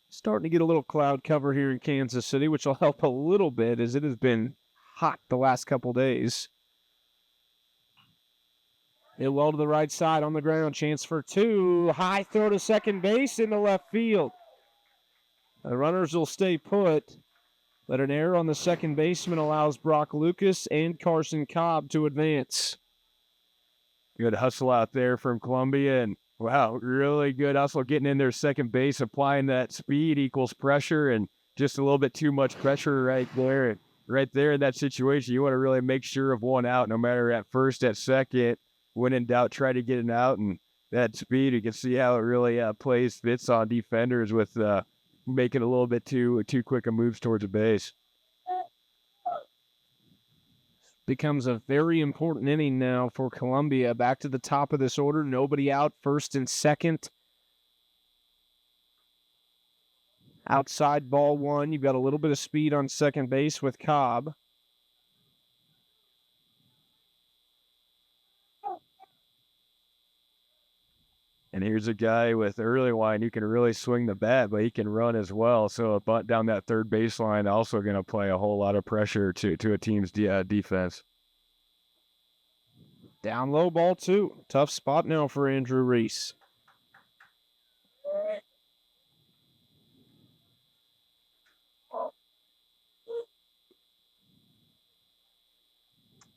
Starting to get a little cloud cover here in Kansas City, which will help a little bit as it has been hot the last couple days. Hit well to the right side on the ground. Chance for 2. High throw to second base into left field. The runners will stay put, but an error on the second baseman allows Brock Lucas and Carson Cobb to advance. Good hustle out there from Columbia, and wow, really good hustle getting in there second base, applying that speed equals pressure, and just a little bit too much pressure right there. Right there in that situation, you want to really make sure of 1 out, no matter at first, at second. When in doubt, try to get it out, and that speed, you can see how it really fits on defenders with making a little bit too quick of moves towards a base. Becomes a very important inning now for Columbia. Back to the top of this order. Nobody out, first and second. Outside ball 1. You've got a little bit of speed on second base with Cobb. And here's a guy with early line who can really swing the bat, but he can run as well. So a bunt down that third baseline also going to play a whole lot of pressure to a team's defense. Down low, ball 2. Tough spot now for Andrew Reese.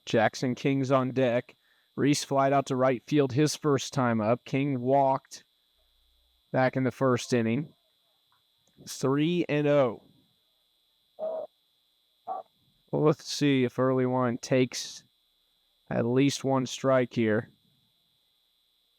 Jackson King's on deck. Reese flied out to right field his first time up. King walked back in the first inning. 3-0. Well, let's see if Earlywine takes at least 1 strike here.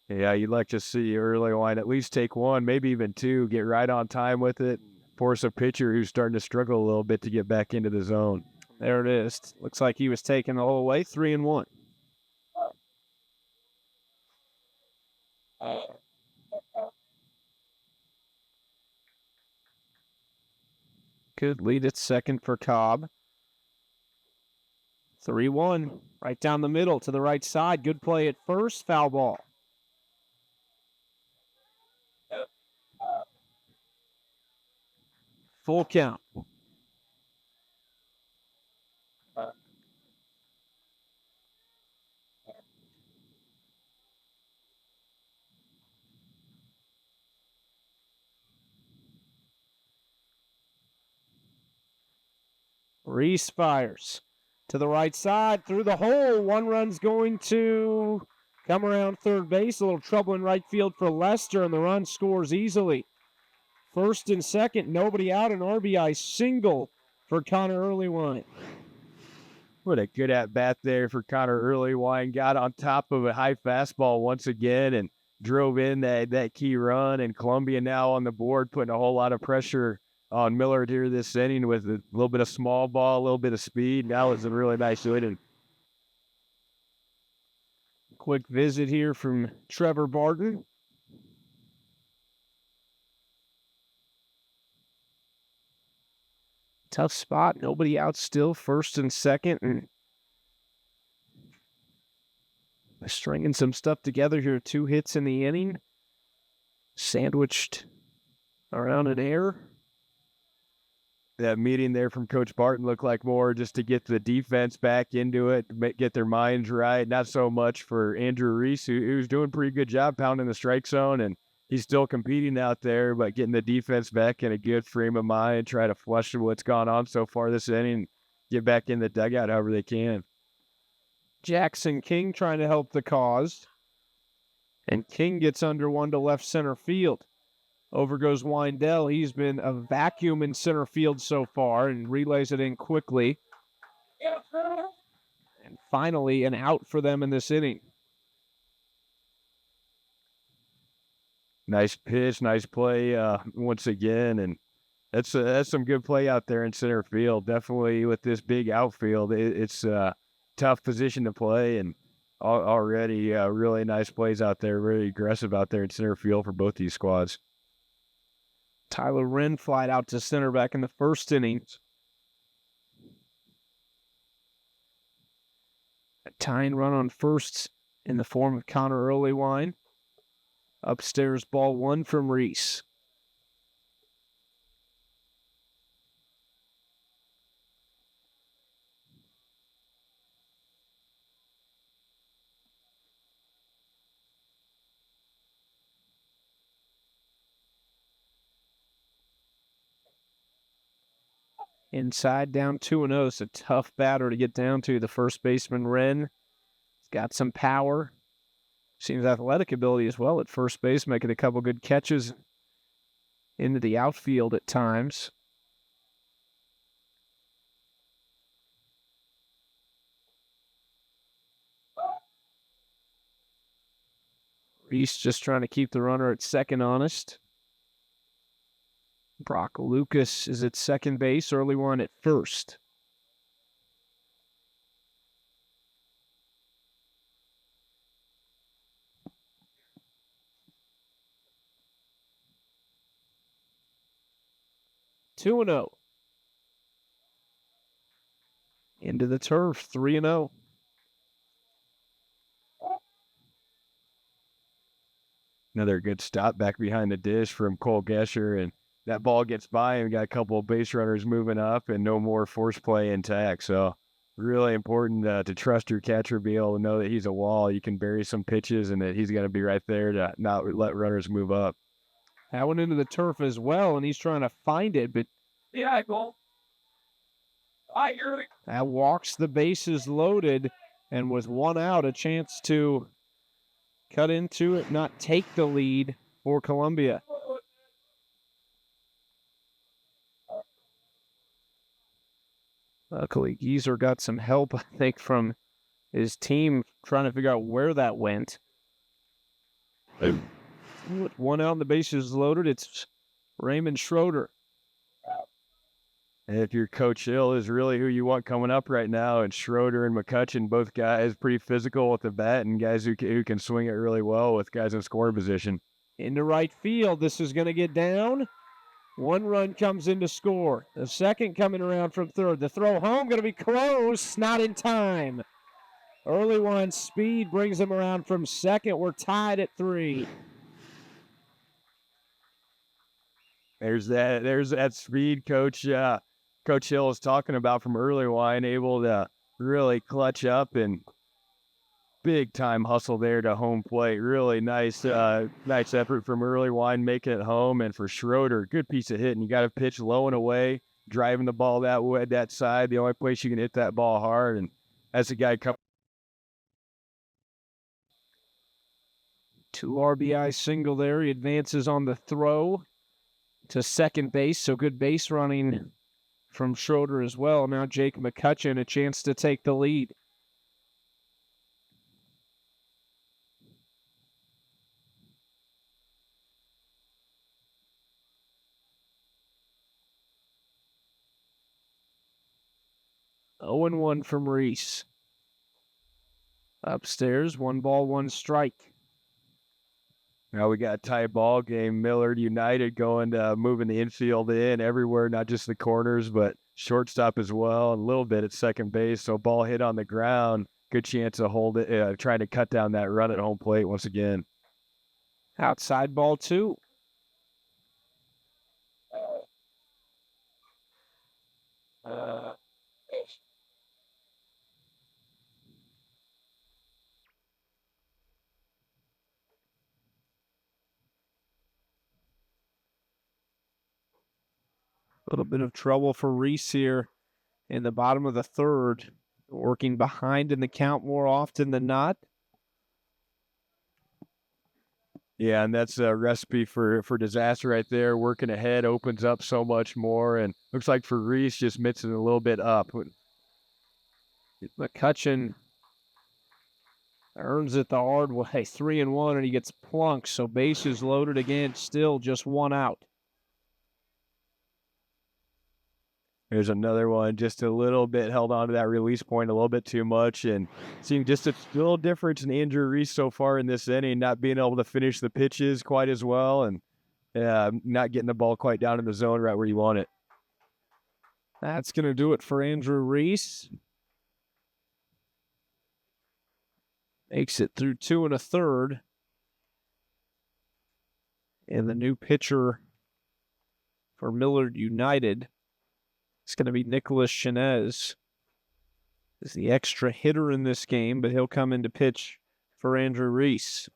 Yeah, you'd like to see Earlywine at least take 1, maybe even 2, get right on time with it, force a pitcher who's starting to struggle a little bit to get back into the zone. There it is. Looks like he was taken the whole way. 3-1. Good lead at second for Cobb. 3-1, right down the middle to the right side. Good play at first, foul ball. Full count. Reese fires to the right side through the hole. One run's going to come around third base. A little trouble in right field for Lester, and the run scores easily. First and second, nobody out, an RBI single for Connor Earlywine. What a good at-bat there for Connor Earlywine. Got on top of a high fastball once again and drove in that key run. And Columbia now on the board, putting a whole lot of pressure on Millard here this inning with a little bit of small ball, a little bit of speed. That was a really nice inning. Quick visit here from Trevor Barton. Tough spot. Nobody out still. First and second. And stringing some stuff together here. 2 hits in the inning. Sandwiched around an error. That meeting there from Coach Barton looked like more just to get the defense back into it, get their minds right. Not so much for Andrew Reese, who's doing a pretty good job pounding the strike zone, and he's still competing out there, but getting the defense back in a good frame of mind, try to flush what's gone on so far this inning, get back in the dugout however they can. Jackson King trying to help the cause. And King gets under one to left center field. Over goes Windell. He's been a vacuum in center field so far and relays it in quickly. And finally, an out for them in this inning. Nice pitch, nice play once again. And that's some good play out there in center field. Definitely with this big outfield, it's a tough position to play. And already really nice plays out there, really aggressive out there in center field for both these squads. Tyler Wren flied out to center back in the first inning. A tying run on first in the form of Connor Earlywine. Upstairs, ball 1 from Reese. Inside, down 2-0. It's a tough batter to get down to. The first baseman, Wren. He's got some power. Seems athletic ability as well at first base, making a couple good catches into the outfield at times. Reese just trying to keep the runner at second honest. Brock Lucas is at second base, Earlywine at first. Two and 0. Into the turf, 3-0. Another good stop back behind the dish from Cole Gesher, and that ball gets by and we got a couple of base runners moving up and no more force play intact. So really important to trust your catcher, be able to know that he's a wall. You can bury some pitches and that he's going to be right there to not let runners move up. That went into the turf as well, and he's trying to find it, but that walks the bases loaded, and with one out, a chance to cut into it, not take the lead for Columbia. Luckily, Geezer got some help, I think, from his team trying to figure out where that went. With one out and the bases loaded, it's Raymond Schroeder. And if your Coach Hill is really who you want coming up right now, and Schroeder and McCutcheon, both guys pretty physical with the bat and guys who can swing it really well with guys in scoring position. Into right field, this is going to get down. One run comes in to score. The second coming around from third. The throw home going to be close. Not in time. Early one speed brings them around from second. We're tied at 3. There's that speed Coach Hill was talking about from early line, able to really clutch up and big time hustle there to home plate. Really nice effort from early wine, making it home. And for Schroeder, good piece of hitting. You got to pitch low and away, driving the ball that way, that side. The only place you can hit that ball hard. And as a guy coming. 2 RBI single there. He advances on the throw to second base. So good base running from Schroeder as well. Now Jake McCutcheon a chance to take the lead. Oh and 1 from Reese. Upstairs, 1 ball, 1 strike. Now we got a tie ball game. Millard United going to moving the infield in everywhere, not just the corners, but shortstop as well, and a little bit at second base. So ball hit on the ground, good chance to hold it, trying to cut down that run at home plate once again. Outside ball 2. A little bit of trouble for Reese here in the bottom of the third, working behind in the count more often than not. Yeah, and that's a recipe for disaster right there. Working ahead opens up so much more, and looks like for Reese, just mixing a little bit up. McCutcheon earns it the hard way, 3 and 1, and he gets plunked. So bases loaded again, still just 1 out. There's another one, just a little bit held on to that release point a little bit too much, and seeing just a little difference in Andrew Reese so far in this inning, not being able to finish the pitches quite as well, and not getting the ball quite down in the zone right where you want it. That's going to do it for Andrew Reese. Makes it through 2 1/3. And the new pitcher for Millard United, it's going to be Nicholas Chinez. Is the extra hitter in this game, but he'll come in to pitch for Andrew Reese.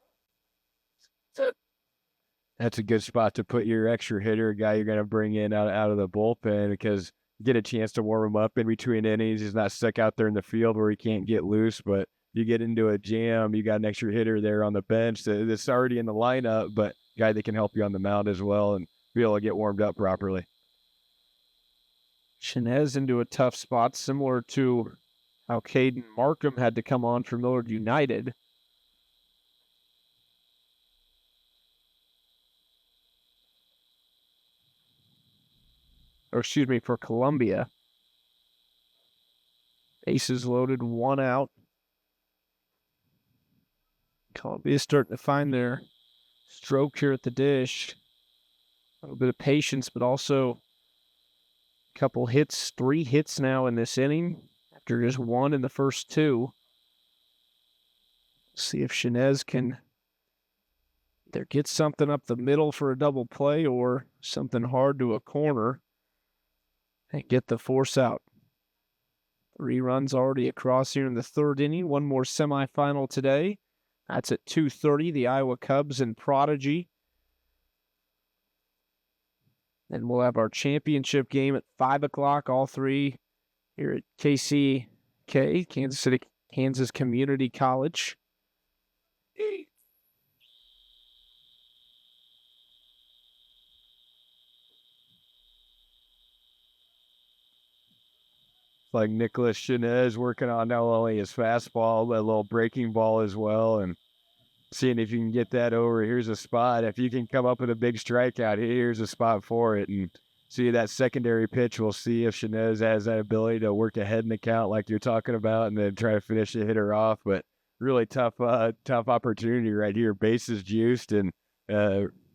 That's a good spot to put your extra hitter, a guy you're going to bring in out of the bullpen, because you get a chance to warm him up in between innings. He's not stuck out there in the field where he can't get loose, but you get into a jam, you got an extra hitter there on the bench that's already in the lineup, but a guy that can help you on the mound as well and be able to get warmed up properly. Chinez into a tough spot, similar to how Caden Markham had to come on for Millard United. Or excuse me, for Columbia. Bases loaded, 1 out. Columbia starting to find their stroke here at the dish. A little bit of patience, but also a couple hits, 3 hits now in this inning after just 1 in the first 2. See if Chinez can either get something up the middle for a double play or something hard to a corner and get the force out. 3 runs already across here in the 3rd inning. 1 more semifinal today. That's at 2:30, the Iowa Cubs and Prodigy. And we'll have our championship game at 5 o'clock, all 3 here at KCK, Kansas City, Kansas Community College. Like Nicholas Chinez working on not only his fastball, but a little breaking ball as well, and seeing if you can get that over. Here's a spot. If you can come up with a big strikeout, here's a spot for it. And see that secondary pitch. We'll see if Chinez has that ability to work ahead in the count like you're talking about and then try to finish the hitter off. But really tough opportunity right here. Bases juiced and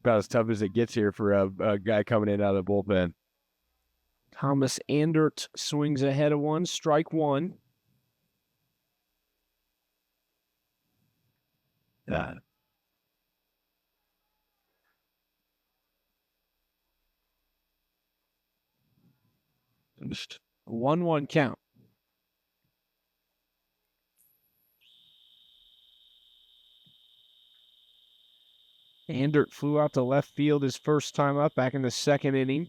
about as tough as it gets here for a guy coming in out of the bullpen. Thomas Andert swings ahead of one, strike one. Yeah. 1-1 count. Andert flew out to left field his first time up back in the second inning.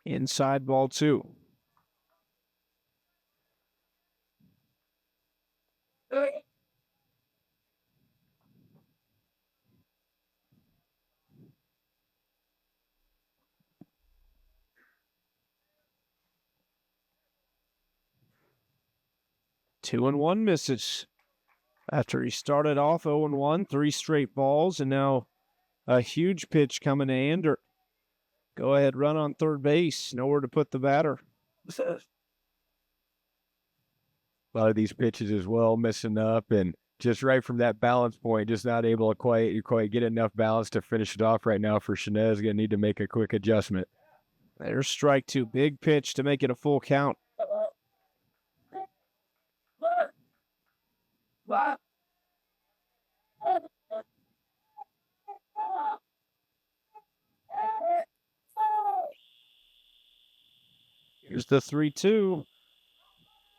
Inside ball 2. Two and one misses. After he started off 0-1, 3 straight balls, and now a huge pitch coming to Andert. Go ahead, run on third base. Nowhere to put the batter. A lot of these pitches as well, missing up, and just right from that balance point, just not able to quite get enough balance to finish it off right now for Shanez. Going to need to make a quick adjustment. There's strike 2. Big pitch to make it a full count. Here's the 3-2.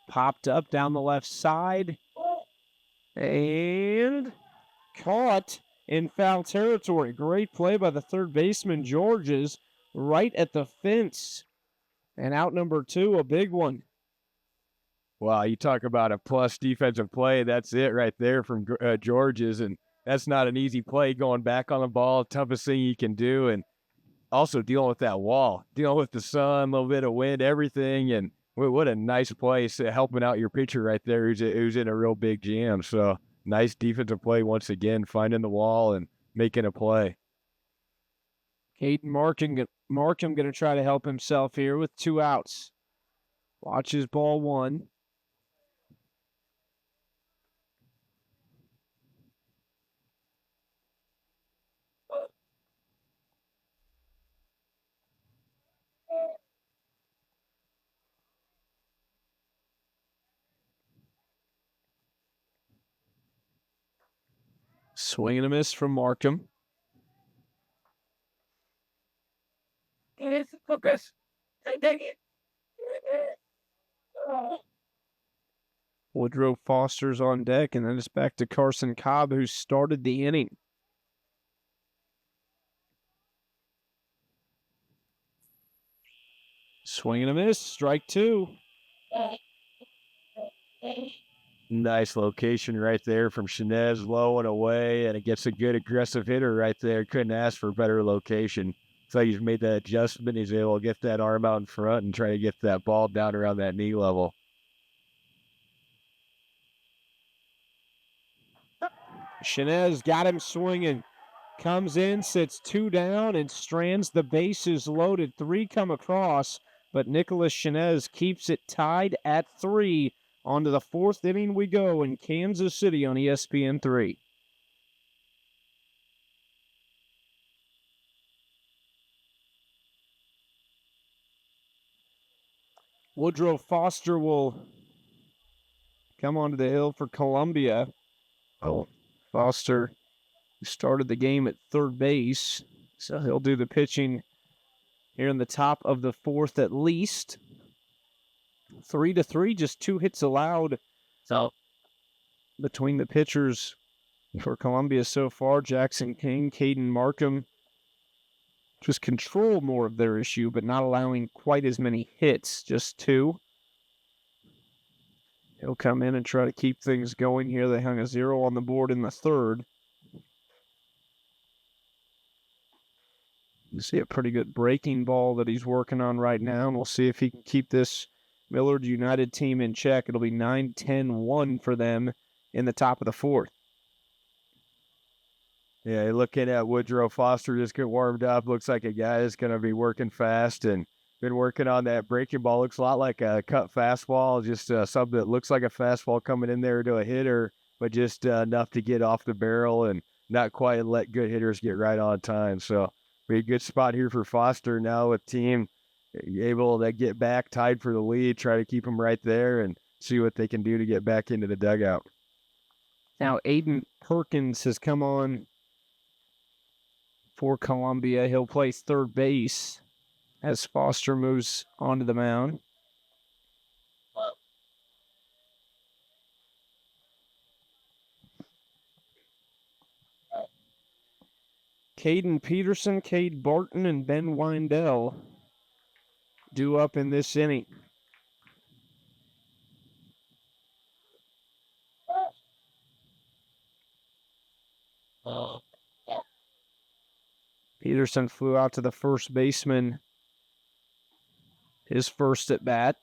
Popped up down the left side. And caught in foul territory. Great play by the third baseman, Georges, right at the fence. And out number 2, a big one. Wow, you talk about a plus defensive play. That's it right there from Georges, and that's not an easy play going back on the ball. Toughest thing you can do, and also dealing with that wall, dealing with the sun, a little bit of wind, everything, and what a nice place helping out your pitcher right there who's in a real big jam. So nice defensive play once again, finding the wall and making a play. Caden Markham going to try to help himself here with 2 outs. Watches ball 1. Swing and a miss from Markham. Woodrow Foster's on deck, and then it's back to Carson Cobb, who started the inning. Swing and a miss, strike 2. Nice location right there from Shanez, low and away, and it gets a good aggressive hitter right there. Couldn't ask for a better location. So he's made that adjustment. He's able to get that arm out in front and try to get that ball down around that knee level. Shanez got him swinging. Comes in, sits 2 down, and strands the bases loaded. 3 come across, but Nicholas Shanez keeps it tied at 3. On to the 4th inning we go in Kansas City on ESPN 3. Woodrow Foster will come onto the hill for Columbia. Foster started the game at third base, so he'll do the pitching here in the top of the 4th at least. 3-3, just 2 hits allowed. So between the pitchers for Columbia so far, Jackson King, Caden Markham, just control more of their issue, but not allowing quite as many hits, just 2. He'll come in and try to keep things going here. They hung a 0 on the board in the 3rd. You see a pretty good breaking ball that he's working on right now, and we'll see if he can keep this Millard United team in check. It'll be 9-10-1 for them in the top of the 4th. Yeah, you're looking at Woodrow Foster just get warmed up. Looks like a guy that's going to be working fast and been working on that breaking ball. Looks a lot like a cut fastball, just something that looks like a fastball coming in there to a hitter. but just enough to get off the barrel and not quite let good hitters get right on time. So be a good spot here for Foster now with team able to get back tied for the lead, try to keep them right there and see what they can do to get back into the dugout. Now Aiden Perkins has come on for Columbia. He'll play third base as Foster moves onto the mound. Caden Peterson, Cade Barton, and Ben Windell due up in this inning. Peterson flew out to the first baseman, his first at bat.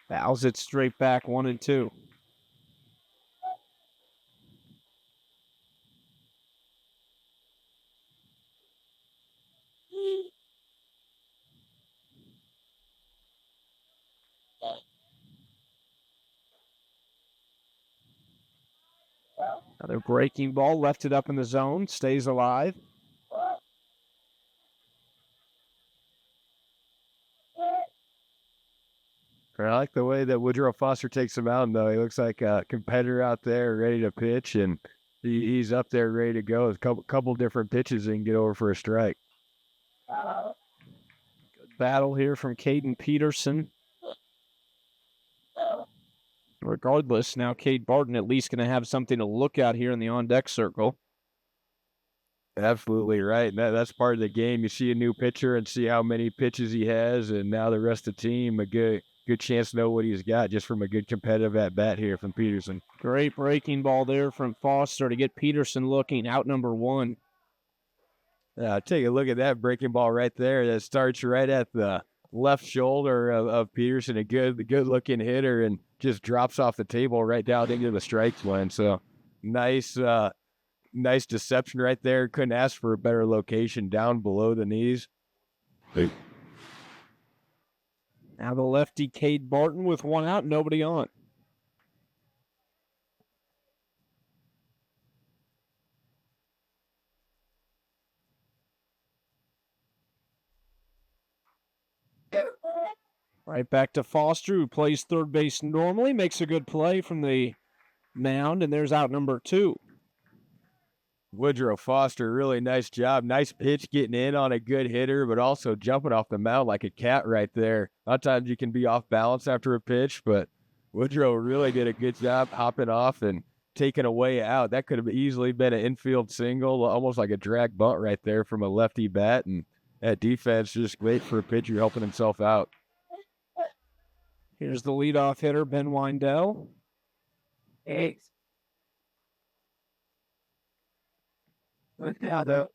Fouls it straight back, 1-2. Another breaking ball, left it up in the zone, stays alive. I like the way that Woodrow Foster takes him out, though. He looks like a competitor out there ready to pitch, and he's up there ready to go. There's a couple different pitches he can get over for a strike. Good battle here from Caden Peterson. Regardless, now Cade Barton at least going to have something to look at here in the on-deck circle. Absolutely right. That's part of the game. You see a new pitcher and see how many pitches he has, and now the rest of the team, a good chance to know what he's got just from a good competitive at-bat here from Peterson. Great breaking ball there from Foster to get Peterson looking, out number one. Take a look at that breaking ball right there. That starts right at the left shoulder of Peterson, a good-looking hitter, and just drops off the table right down into the strike zone. So nice deception right there. Couldn't ask for a better location down below the knees. Hey. Now the lefty Cade Barton with one out, nobody on. Right back to Foster, who plays third base normally, makes a good play from the mound, and there's out number two. Woodrow Foster, really nice job. Nice pitch getting in on a good hitter, but also jumping off the mound like a cat right there. A lot of times you can be off balance after a pitch, but Woodrow really did a good job hopping off and taking a way out. That could have easily been an infield single, almost like a drag bunt right there from a lefty bat, and that defense just great for a pitcher helping himself out. Here's the leadoff hitter, Ben Windell. Hey. Now the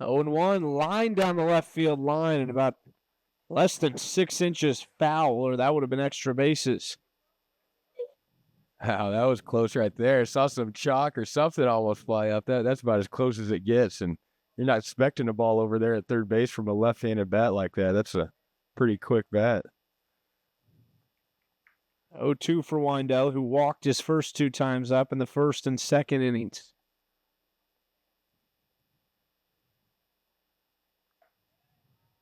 0-1, line down the left field line and about less than 6 inches foul, or that would have been extra bases. Wow, that was close right there. Saw some chalk or something almost fly up. That's about as close as it gets, and you're not expecting a ball over there at third base from a left-handed bat like that. That's a pretty quick bat. 0-2 for Windell, who walked his first two times up in the first and second innings.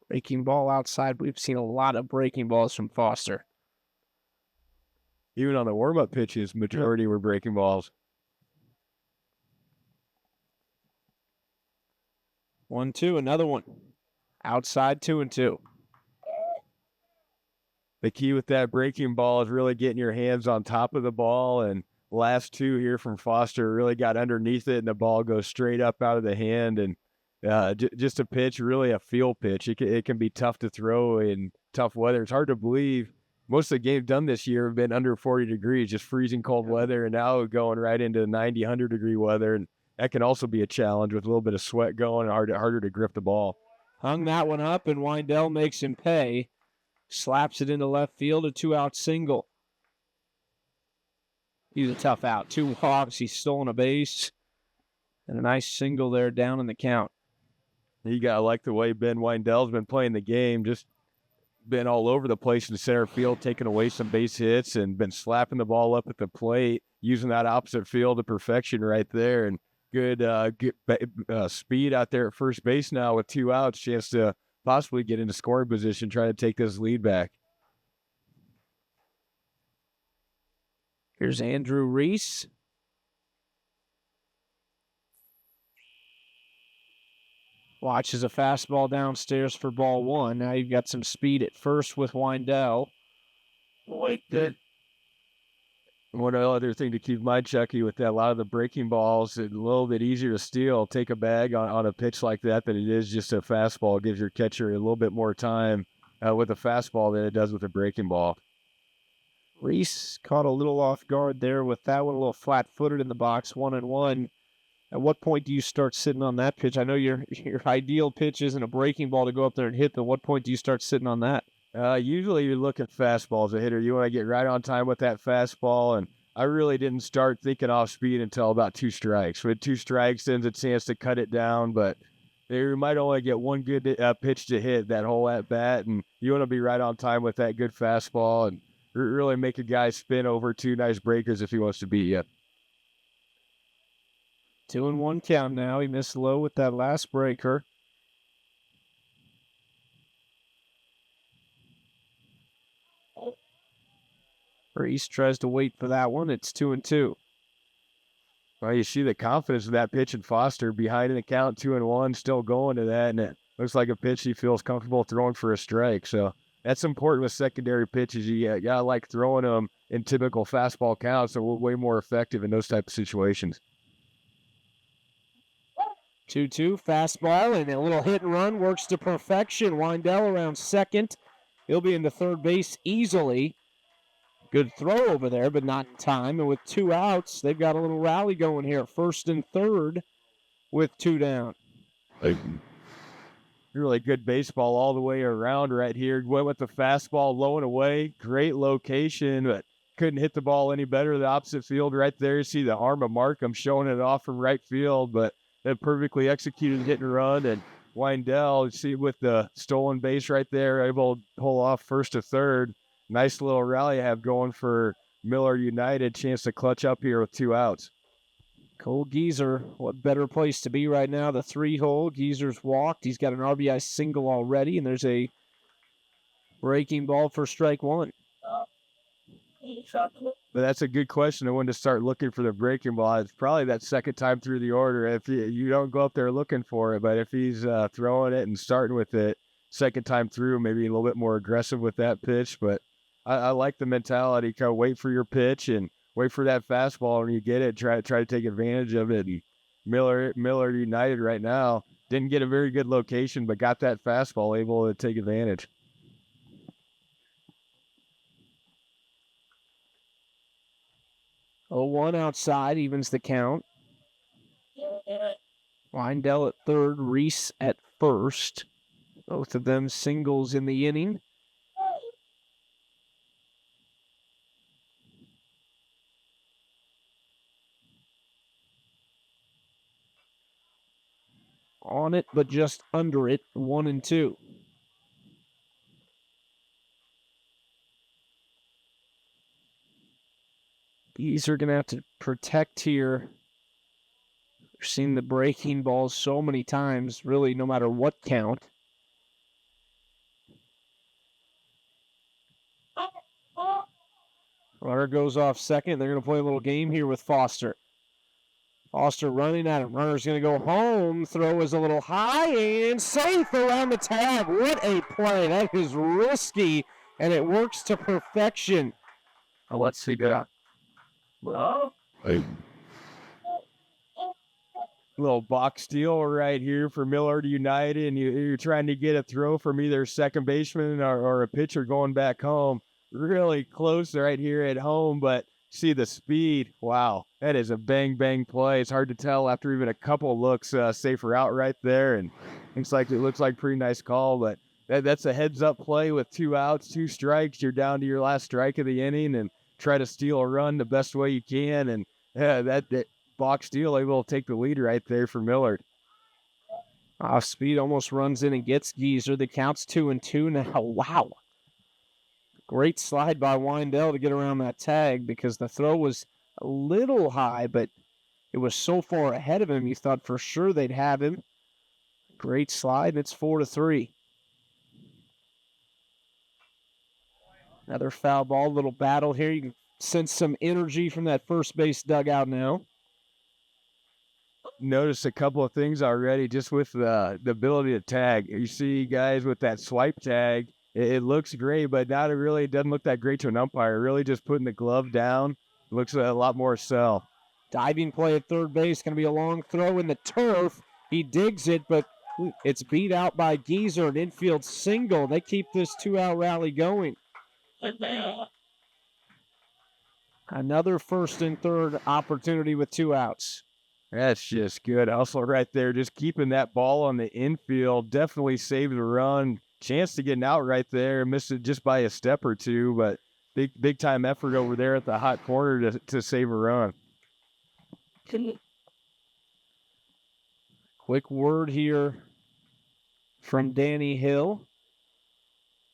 Breaking ball outside. We've seen a lot of breaking balls from Foster. Even on the warm-up pitches, majority were breaking balls. 1-2, another one. Outside, 2-2. The key with that breaking ball is really getting your hands on top of the ball, and last two here from Foster really got underneath it, and the ball goes straight up out of the hand, and just a pitch, really a feel pitch. It can be tough to throw in tough weather. It's hard to believe. Most of the games done this year have been under 40 degrees, just freezing cold weather, and now going right into 90, 100-degree weather, and that can also be a challenge with a little bit of sweat going, harder to grip the ball. Hung that one up, and Windell makes him pay. Slaps it into left field, a 2-out single. He's a tough out. 2 walks, he's stolen a base, and a nice single there down in the count. You got to like the way Ben Windell's been playing the game, just been all over the place in the center field, taking away some base hits and been slapping the ball up at the plate, using that opposite field to perfection right there. And good speed out there at first base now with 2 outs, chance to possibly get into scoring position, trying to take this lead back. Here's Andrew Reese. Watches a fastball downstairs for ball 1. Now you've got some speed at first with Windell. One other thing to keep in mind, Chucky, with that, a lot of the breaking balls, it's a little bit easier to steal, take a bag on a pitch like that than it is just a fastball. It gives your catcher a little bit more time with a fastball than it does with a breaking ball. Reese caught a little off guard there with that one, a little flat-footed in the box, 1-1. At what point do you start sitting on that pitch? I know your ideal pitch isn't a breaking ball to go up there and hit, but what point do you start sitting on that? Usually you look at fastballs, a hitter. You want to get right on time with that fastball, and I really didn't start thinking off speed until about 2 strikes. With 2 strikes, then a chance to cut it down, but you might only get one good pitch to hit that whole at-bat, and you want to be right on time with that good fastball and really make a guy spin over 2 nice breakers if he wants to beat you. 2-1 count now. He missed low with that last breaker. Reese tries to wait for that one. It's 2-2. Well, you see the confidence of that pitch in Foster behind in the count, 2-1, still going to that, and it looks like a pitch he feels comfortable throwing for a strike. So that's important with secondary pitches. You gotta like throwing them in typical fastball counts, so we're way more effective in those type of situations. 2-2, fastball, and a little hit and run works to perfection. Windell around second. He'll be into third base easily. Good throw over there, but not in time. And with 2 outs, they've got a little rally going here. First and third with 2 down. Really good baseball all the way around right here. Went with the fastball low and away. Great location, but couldn't hit the ball any better. The opposite field right there. You see the arm of Markham showing it off from right field, but they perfectly executed hit and run. And Windell, you see with the stolen base right there, able to pull off first to third. Nice little rally I have going for Miller United. Chance to clutch up here with 2 outs. Cole Geezer, what better place to be right now? The 3-hole. Geezer's walked. He's got an RBI single already, and there's a breaking ball for strike 1. But that's a good question. I wanted to start looking for the breaking ball. It's probably that second time through the order. If you don't go up there looking for it, but if he's throwing it and starting with it second time through, maybe a little bit more aggressive with that pitch. But I like the mentality. Kind of wait for your pitch and wait for that fastball. When you get it, try to take advantage of it. And Miller United right now didn't get a very good location, but got that fastball, able to take advantage. Oh, 1 outside, evens the count. Windell at third, Reese at first. Both of them singles in the inning. On it, but just under it, 1-2. These are going to have to protect here. We've seen the breaking balls so many times, really, no matter what count. Runner goes off second. They're going to play a little game here with Foster. Foster running at him. Runner's going to go home. Throw is a little high and safe around the tag. What a play. That is risky, and it works to perfection. Let's see that. Little box steal right here for Miller United, and you're trying to get a throw from either second baseman or a pitcher going back home. Really close right here at home, but see the speed. Wow, that is a bang play. It's hard to tell after even a couple looks. Safer out right there, and looks like pretty nice call, but that's a heads-up play with 2 outs, 2 strikes. You're down to your last strike of the inning and try to steal a run the best way you can. And that box steal able to take the lead right there for Millard. Off speed almost runs in and gets Geezer. The count's 2-2 now. Wow. Great slide by Windell to get around that tag because the throw was a little high, but it was so far ahead of him, you thought for sure they'd have him. Great slide, and it's 4-3. Another foul ball, little battle here. You can sense some energy from that first base dugout now. Notice a couple of things already just with the ability to tag. You see guys with that swipe tag, it looks great, but not really, it doesn't look that great to an umpire. Really just putting the glove down looks a lot more sell. Diving play at third base, going to be a long throw in the turf. He digs it, but it's beat out by Geezer, an infield single. They keep this 2-out rally going. Another first and third opportunity with 2 outs. That's just good. Also right there, just keeping that ball on the infield definitely saved the run. Chance to get an out right there. Missed it just by a step or two, but big time effort over there at the hot corner to save a run. Quick word here from Danny Hill.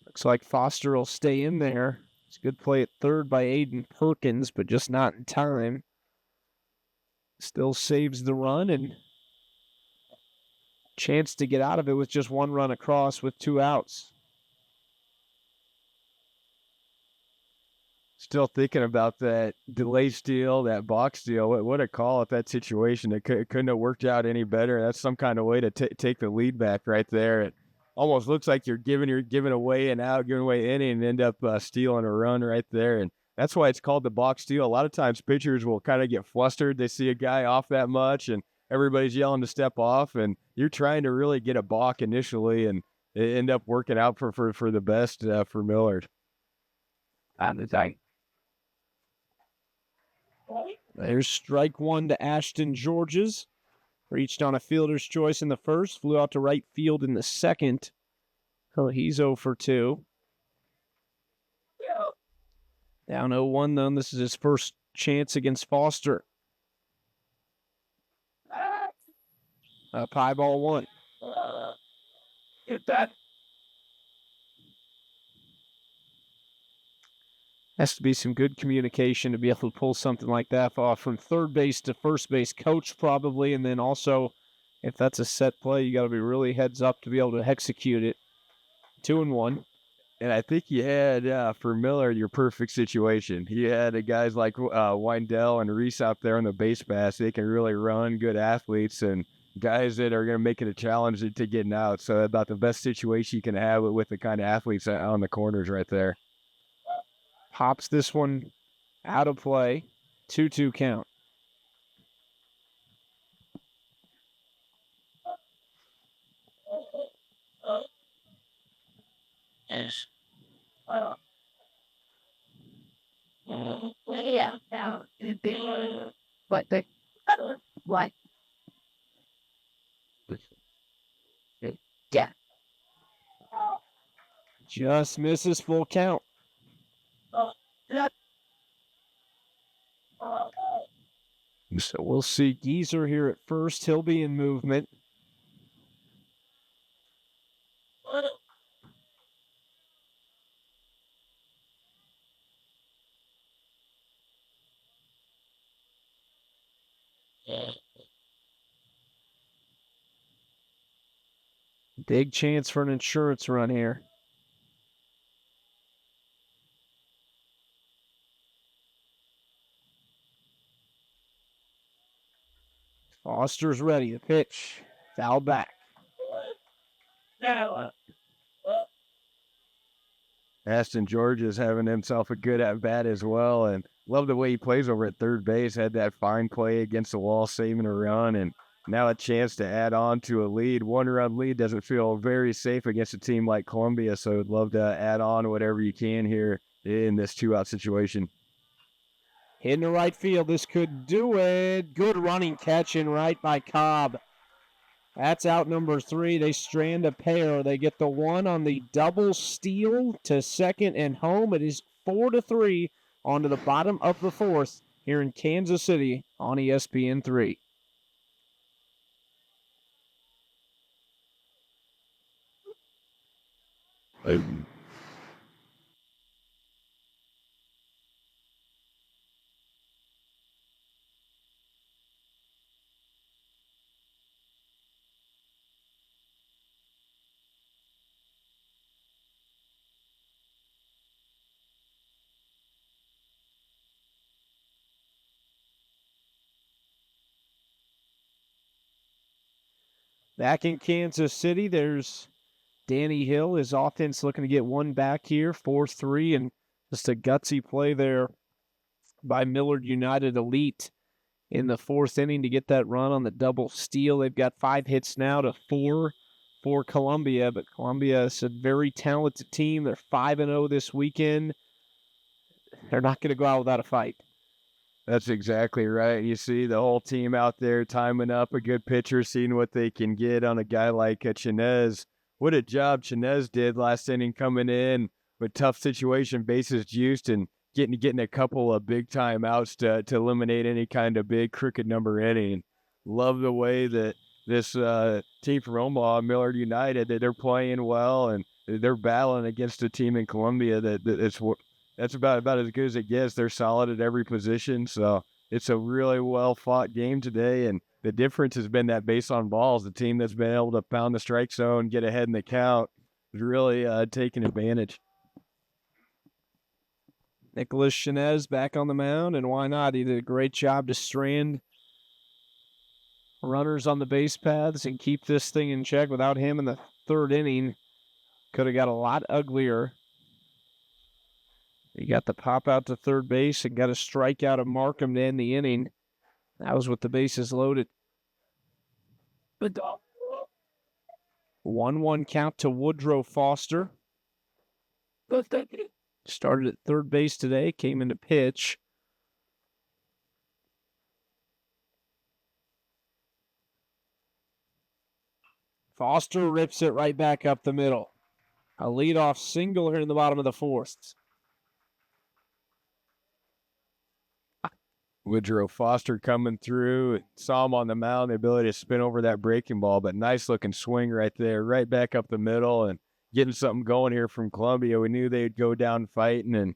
Looks like Foster will stay in there. It's a good play at third by Aiden Perkins, but just not in time. Still saves the run and chance to get out of it with just 1 run across with 2 outs. Still thinking about that delay steal, that box steal. What a call at that situation. It couldn't have worked out any better. That's some kind of way to take the lead back right there. It almost looks like you're giving away an out, giving away an inning, and end up stealing a run right there. And that's why it's called the box steal. A lot of times pitchers will kind of get flustered. They see a guy off that much, and everybody's yelling to step off, and you're trying to really get a balk initially, and it end up working out for the best for Millard. There's strike 1 to Ashton Georges. Reached on a fielder's choice in the first, flew out to right field in the second. So he's 0 for 2. Down 0-1 though. This is his first chance against Foster. Up high, ball 1. Get that. Has to be some good communication to be able to pull something like that off from third base to first base. Coach probably, and then also if that's a set play, you got to be really heads up to be able to execute it. 2-1. And I think you had, for Millard, your perfect situation. He had guys like Windell and Reese out there on the base pass. They can really run, good athletes, and guys that are going to make it a challenge to getting out. So about the best situation you can have with the kind of athletes on the corners right there. Pops this one out of play. 2-2 count. Yes. Yeah. What the? What? Yeah. Just misses full count. So we'll see Geezer here at first. He'll be in movement. Big chance for an insurance run here. Foster's ready to pitch. Foul back. Ashton George is having himself a good at-bat as well, and love the way he plays over at third base. Had that fine play against the wall, saving a run, and now a chance to add on to a lead. 1-run lead doesn't feel very safe against a team like Columbia, so I'd love to add on whatever you can here in this 2-out situation. Hitting the right field. This could do it. Good running catch in right by Cobb. That's out number 3. They strand a pair. They get the one on the double steal to second and home. It is 4-3 on to the bottom of the 4th here in Kansas City on ESPN 3. Back in Kansas City, there's Danny Hill. His offense looking to get one back here, 4-3, and just a gutsy play there by Millard United Elite in the 4th inning to get that run on the double steal. They've got 5 hits now to 4 for Columbia, but Columbia is a very talented team. They're 5-0 this weekend. They're not going to go out without a fight. That's exactly right. You see the whole team out there timing up a good pitcher, seeing what they can get on a guy like Chinez. What a job Chinez did last inning coming in with tough situation, bases juiced, and getting a couple of big time outs to eliminate any kind of big crooked number inning. Love the way that this team from Omaha, Millard United, that they're playing well and they're battling against a team in Columbia that's about as good as it gets. They're solid at every position, so it's a really well-fought game today, and the difference has been that base on balls. The team that's been able to pound the strike zone, get ahead in the count, is really taking advantage. Nicholas Chinez back on the mound, and why not? He did a great job to strand runners on the base paths and keep this thing in check. Without him in the 3rd inning, could have got a lot uglier. He got the pop out to third base and got a strikeout of Markham to end the inning. That was with the bases loaded. 1-1 count to Woodrow Foster. Started at third base today, came into pitch. Foster rips it right back up the middle. A leadoff single here in the bottom of the 4th. Woodrow Foster coming through. Saw him on the mound, the ability to spin over that breaking ball, but nice looking swing right there, right back up the middle, and getting something going here from Columbia. We knew they'd go down fighting,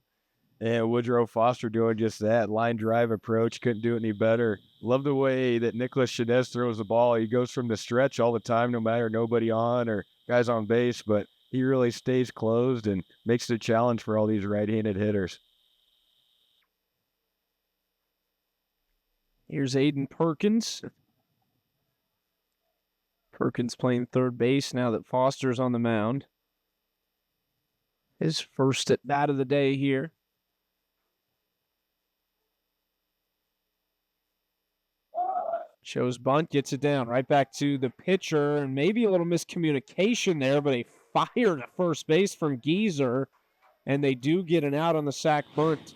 and Woodrow Foster doing just that. Line drive approach, couldn't do it any better. Love the way that Nicholas Chinez throws the ball. He goes from the stretch all the time, no matter nobody on or guys on base, but he really stays closed and makes it a challenge for all these right-handed hitters. Here's Aiden Perkins. Perkins playing third base now that Foster's on the mound. His first at bat of the day here. Shows bunt, gets it down. Right back to the pitcher, and maybe a little miscommunication there, but a fire to first base from Geezer, and they do get an out on the sac bunt.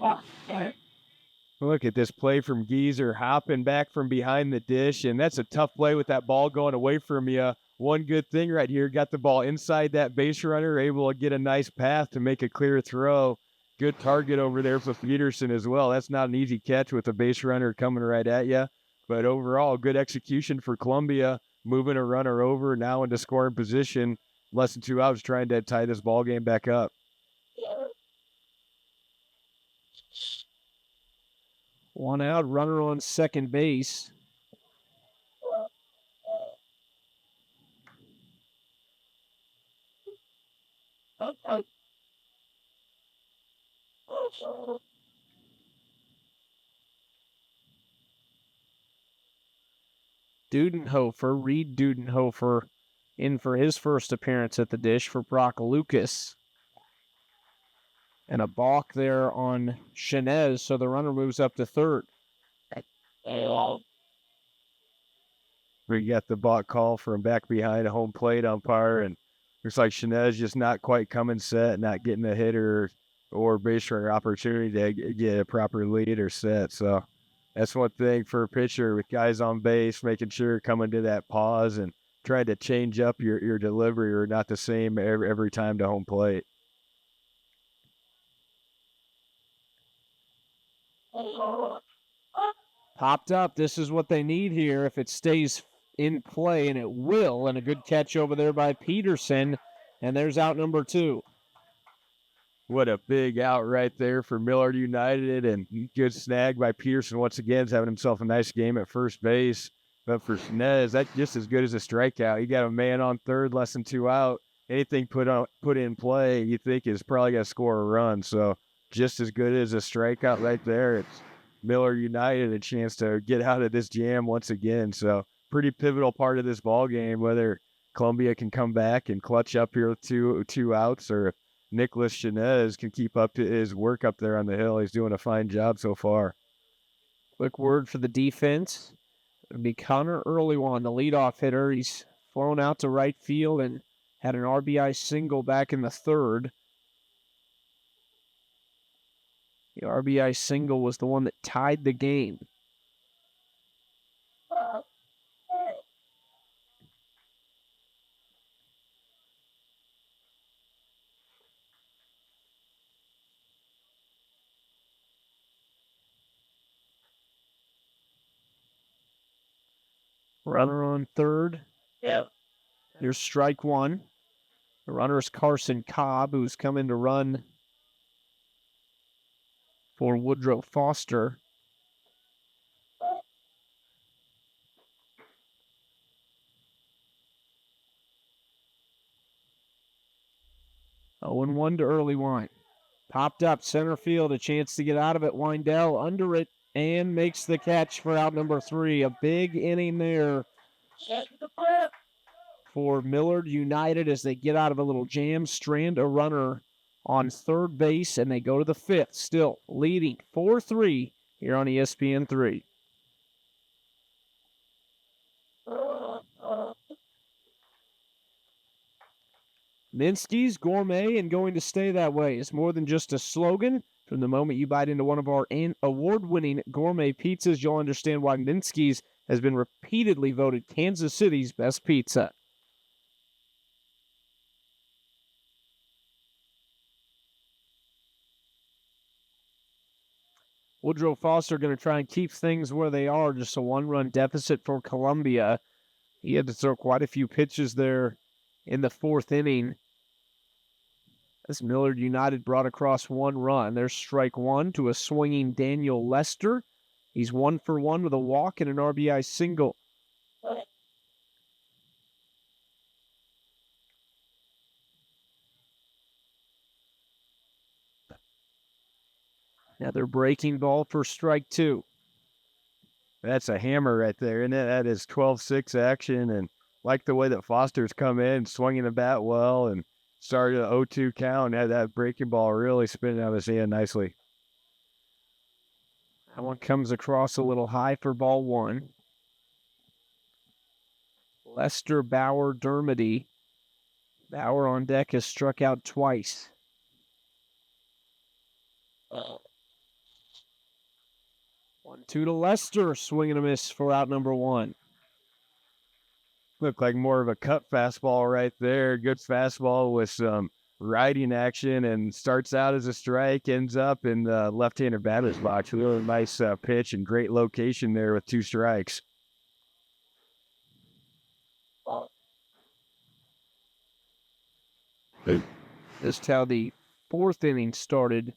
Look at this play from Geezer, hopping back from behind the dish, and that's a tough play with that ball going away from you. One good thing right here, got the ball inside that base runner, able to get a nice path to make a clear throw. Good target over there for Peterson as well. That's not an easy catch with a base runner coming right at you. But overall, good execution for Columbia, moving a runner over, now into scoring position. Less than 2 outs, trying to tie this ball game back up. One out, runner on second base. Reed Dudenhofer, in for his first appearance at the dish for Brock Lucas. And a balk there on Chinez, so the runner moves up to third. We got the balk call from back behind a home plate umpire, and looks like Chinez just not quite coming set, not getting a hitter or base runner opportunity to get a proper lead or set. So that's one thing for a pitcher with guys on base, making sure coming to that pause and tried to change up your delivery or not the same every time to home plate. Popped up. This is what they need here if it stays in play, and it will. And a good catch over there by Peterson. And there's out number 2. What a big out right there for Millard United, and good snag by Peterson once again. He's having himself a nice game at first base. But for Shinez, that's just as good as a strikeout. You got a man on third, less than 2 out. Anything put in play, you think is probably going to score a run. So just as good as a strikeout right there. It's Millard United a chance to get out of this jam once again. So pretty pivotal part of this ball game, whether Columbia can come back and clutch up here with two outs, or if Nicholas Shinez can keep up his work up there on the hill. He's doing a fine job so far. Quick word for the defense. It'll be Connor Earlywon, the leadoff hitter. He's flown out to right field and had an RBI single back in the 3rd. The RBI single was the one that tied the game. Runner on third. Yeah. Here's strike 1. The runner is Carson Cobb, who's coming to run for Woodrow Foster. Oh, and 1 to Earlywine. Popped up center field, a chance to get out of it. Windell under it and makes the catch for out number 3. A big inning there for Millard United as they get out of a little jam, strand a runner on third base, and they go to the 5th, still leading 4-3 here on ESPN 3. Minsky's Gourmet and going to stay that way. It's more than just a slogan. From the moment you bite into one of our award-winning gourmet pizzas, you'll understand why Minsky's has been repeatedly voted Kansas City's best pizza. Woodrow Foster going to try and keep things where they are, just a 1-run deficit for Columbia. He had to throw quite a few pitches there in the 4th inning. As Millard United brought across 1 run. There's strike 1 to a swinging Daniel Lester. He's 1 for 1 with a walk and an RBI single. Another breaking ball for strike 2. That's a hammer right there, and that is 12-6 action. And like the way that Foster's come in, swinging the bat well, and started an 0-2 count, had that breaking ball really spinning out of his hand nicely. That one comes across a little high for ball 1. Lester, Bauer, Dermody. Bauer on deck has struck out twice. 1-2 to Lester, swing and a miss for out number 1. Looked like more of a cut fastball right there. Good fastball with some riding action, and starts out as a strike, ends up in the left-handed batter's box. Really nice pitch and great location there with 2 strikes. Just how the 4th inning started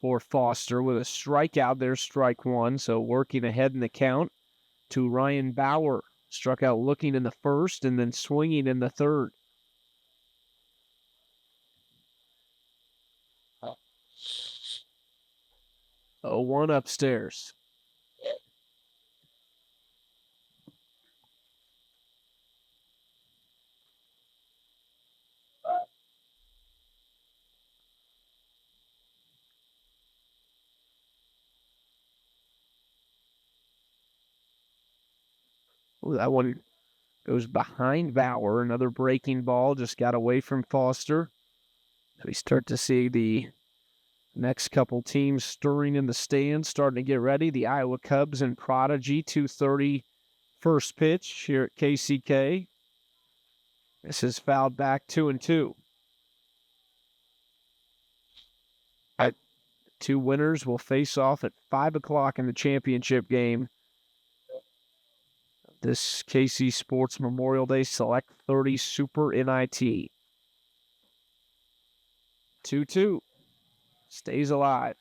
for Foster with a strikeout. There's strike 1, so working ahead in the count to Ryan Bauer. Struck out looking in the 1st and then swinging in the 3rd. Oh, 1 upstairs. Ooh, that one goes behind Bauer. Another breaking ball just got away from Foster. So we start to see the next couple teams stirring in the stands, starting to get ready. The Iowa Cubs and Prodigy, 2:30 first pitch here at KCK. This is fouled back 2-2. Two winners will face off at 5 o'clock in the championship game. This KC Sports Memorial Day Select 30 Super NIT. 2-2. Stays alive.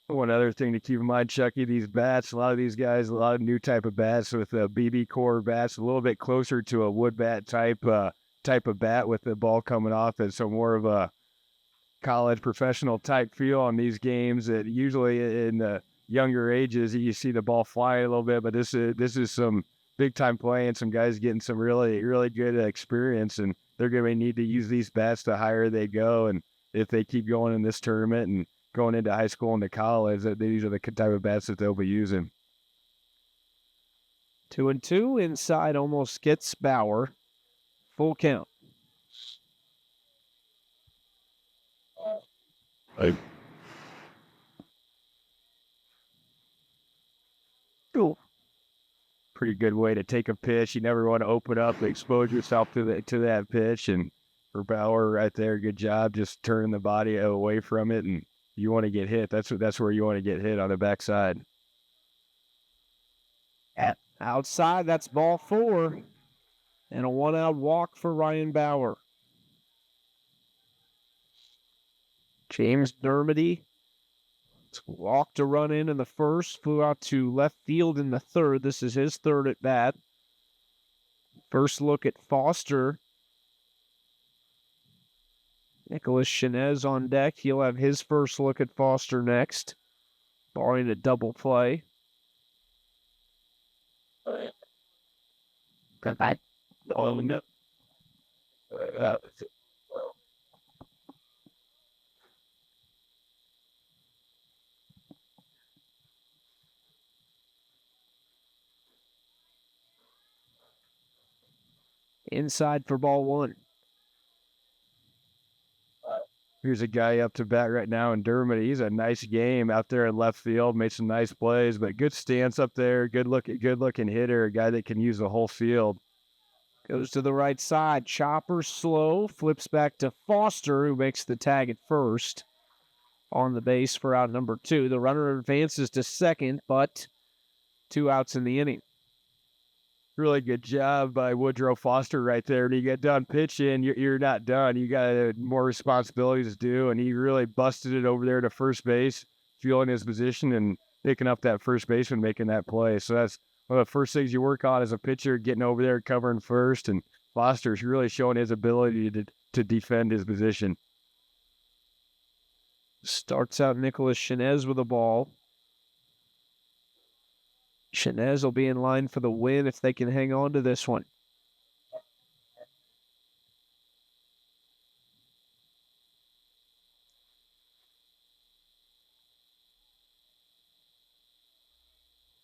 One other thing to keep in mind, Chucky, these bats, a lot of these guys, a lot of new type of bats with BB core bats, a little bit closer to a wood bat type of bat with the ball coming off it. So more of a college professional type feel on these games. That usually in the younger ages, you see the ball fly a little bit, but this is some big time play and some guys getting some really, really good experience, and they're going to need to use these bats the higher they go. And if they keep going in this tournament and going into high school and to college, these are the type of bats that they'll be using. 2-2. Inside almost gets Bauer. Full count. Cool. Pretty good way to take a pitch. You never want to open up, expose yourself to that pitch. And for Bauer right there, good job just turning the body away from it, and you want to get hit. That's where you want to get hit, on the backside. Outside, that's ball 4. And a 1-out walk for Ryan Bauer. James Dermody walked a run in the first, flew out to left field in the third. This is his third at bat. First look at Foster. Nicholas Chinez on deck. He'll have his first look at Foster next, barring a double play. Inside for ball 1. Here's a guy up to bat right now in Dermody. He's a nice game out there in left field, made some nice plays, but good stance up there, good looking hitter, a guy that can use the whole field. Goes to the right side. Chopper slow, flips back to Foster, who makes the tag at first. On the base for out number 2. The runner advances to second, but 2 outs in the inning. Really good job by Woodrow Foster right there. When you get done pitching, you're not done. You got more responsibilities to do, and he really busted it over there to first base, feeling his position and picking up that first baseman, making that play. So that's one of the first things you work on as a pitcher, getting over there, covering first, and Foster's really showing his ability to defend his position. Starts out Nicholas Chinez with a ball. Chinez will be in line for the win if they can hang on to this one.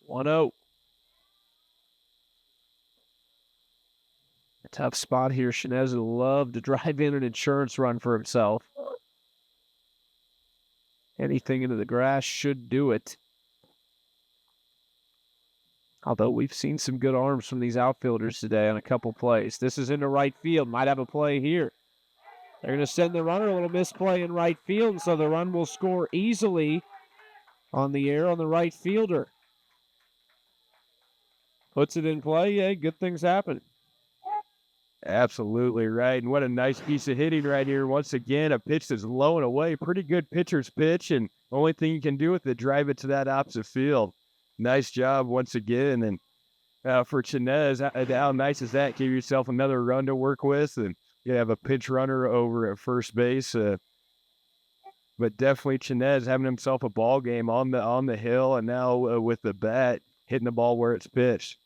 One 0. A tough spot here. Chinez would love to drive in an insurance run for himself. Anything into the grass should do it. Although we've seen some good arms from these outfielders today on a couple plays. This is into right field. Might have a play here. They're going to send the runner, a little misplay in right field, so the run will score easily on the air on the right fielder. Puts it in play. Yeah, good things happen. Absolutely right. And what a nice piece of hitting right here. Once again, a pitch that's low and away. Pretty good pitcher's pitch, and the only thing you can do with it, drive it to that opposite field. Nice job once again. And for Chinez, how nice is that? Give yourself another run to work with, and you have a pinch runner over at first base. But definitely Chinez having himself a ball game on the hill, and now with the bat, hitting the ball where it's pitched.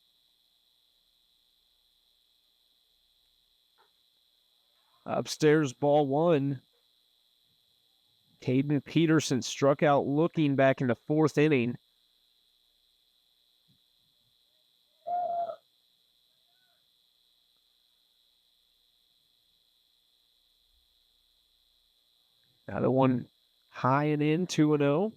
Upstairs, ball 1. Caden Peterson struck out looking back in the 4th inning. Another one high and in, 2-0.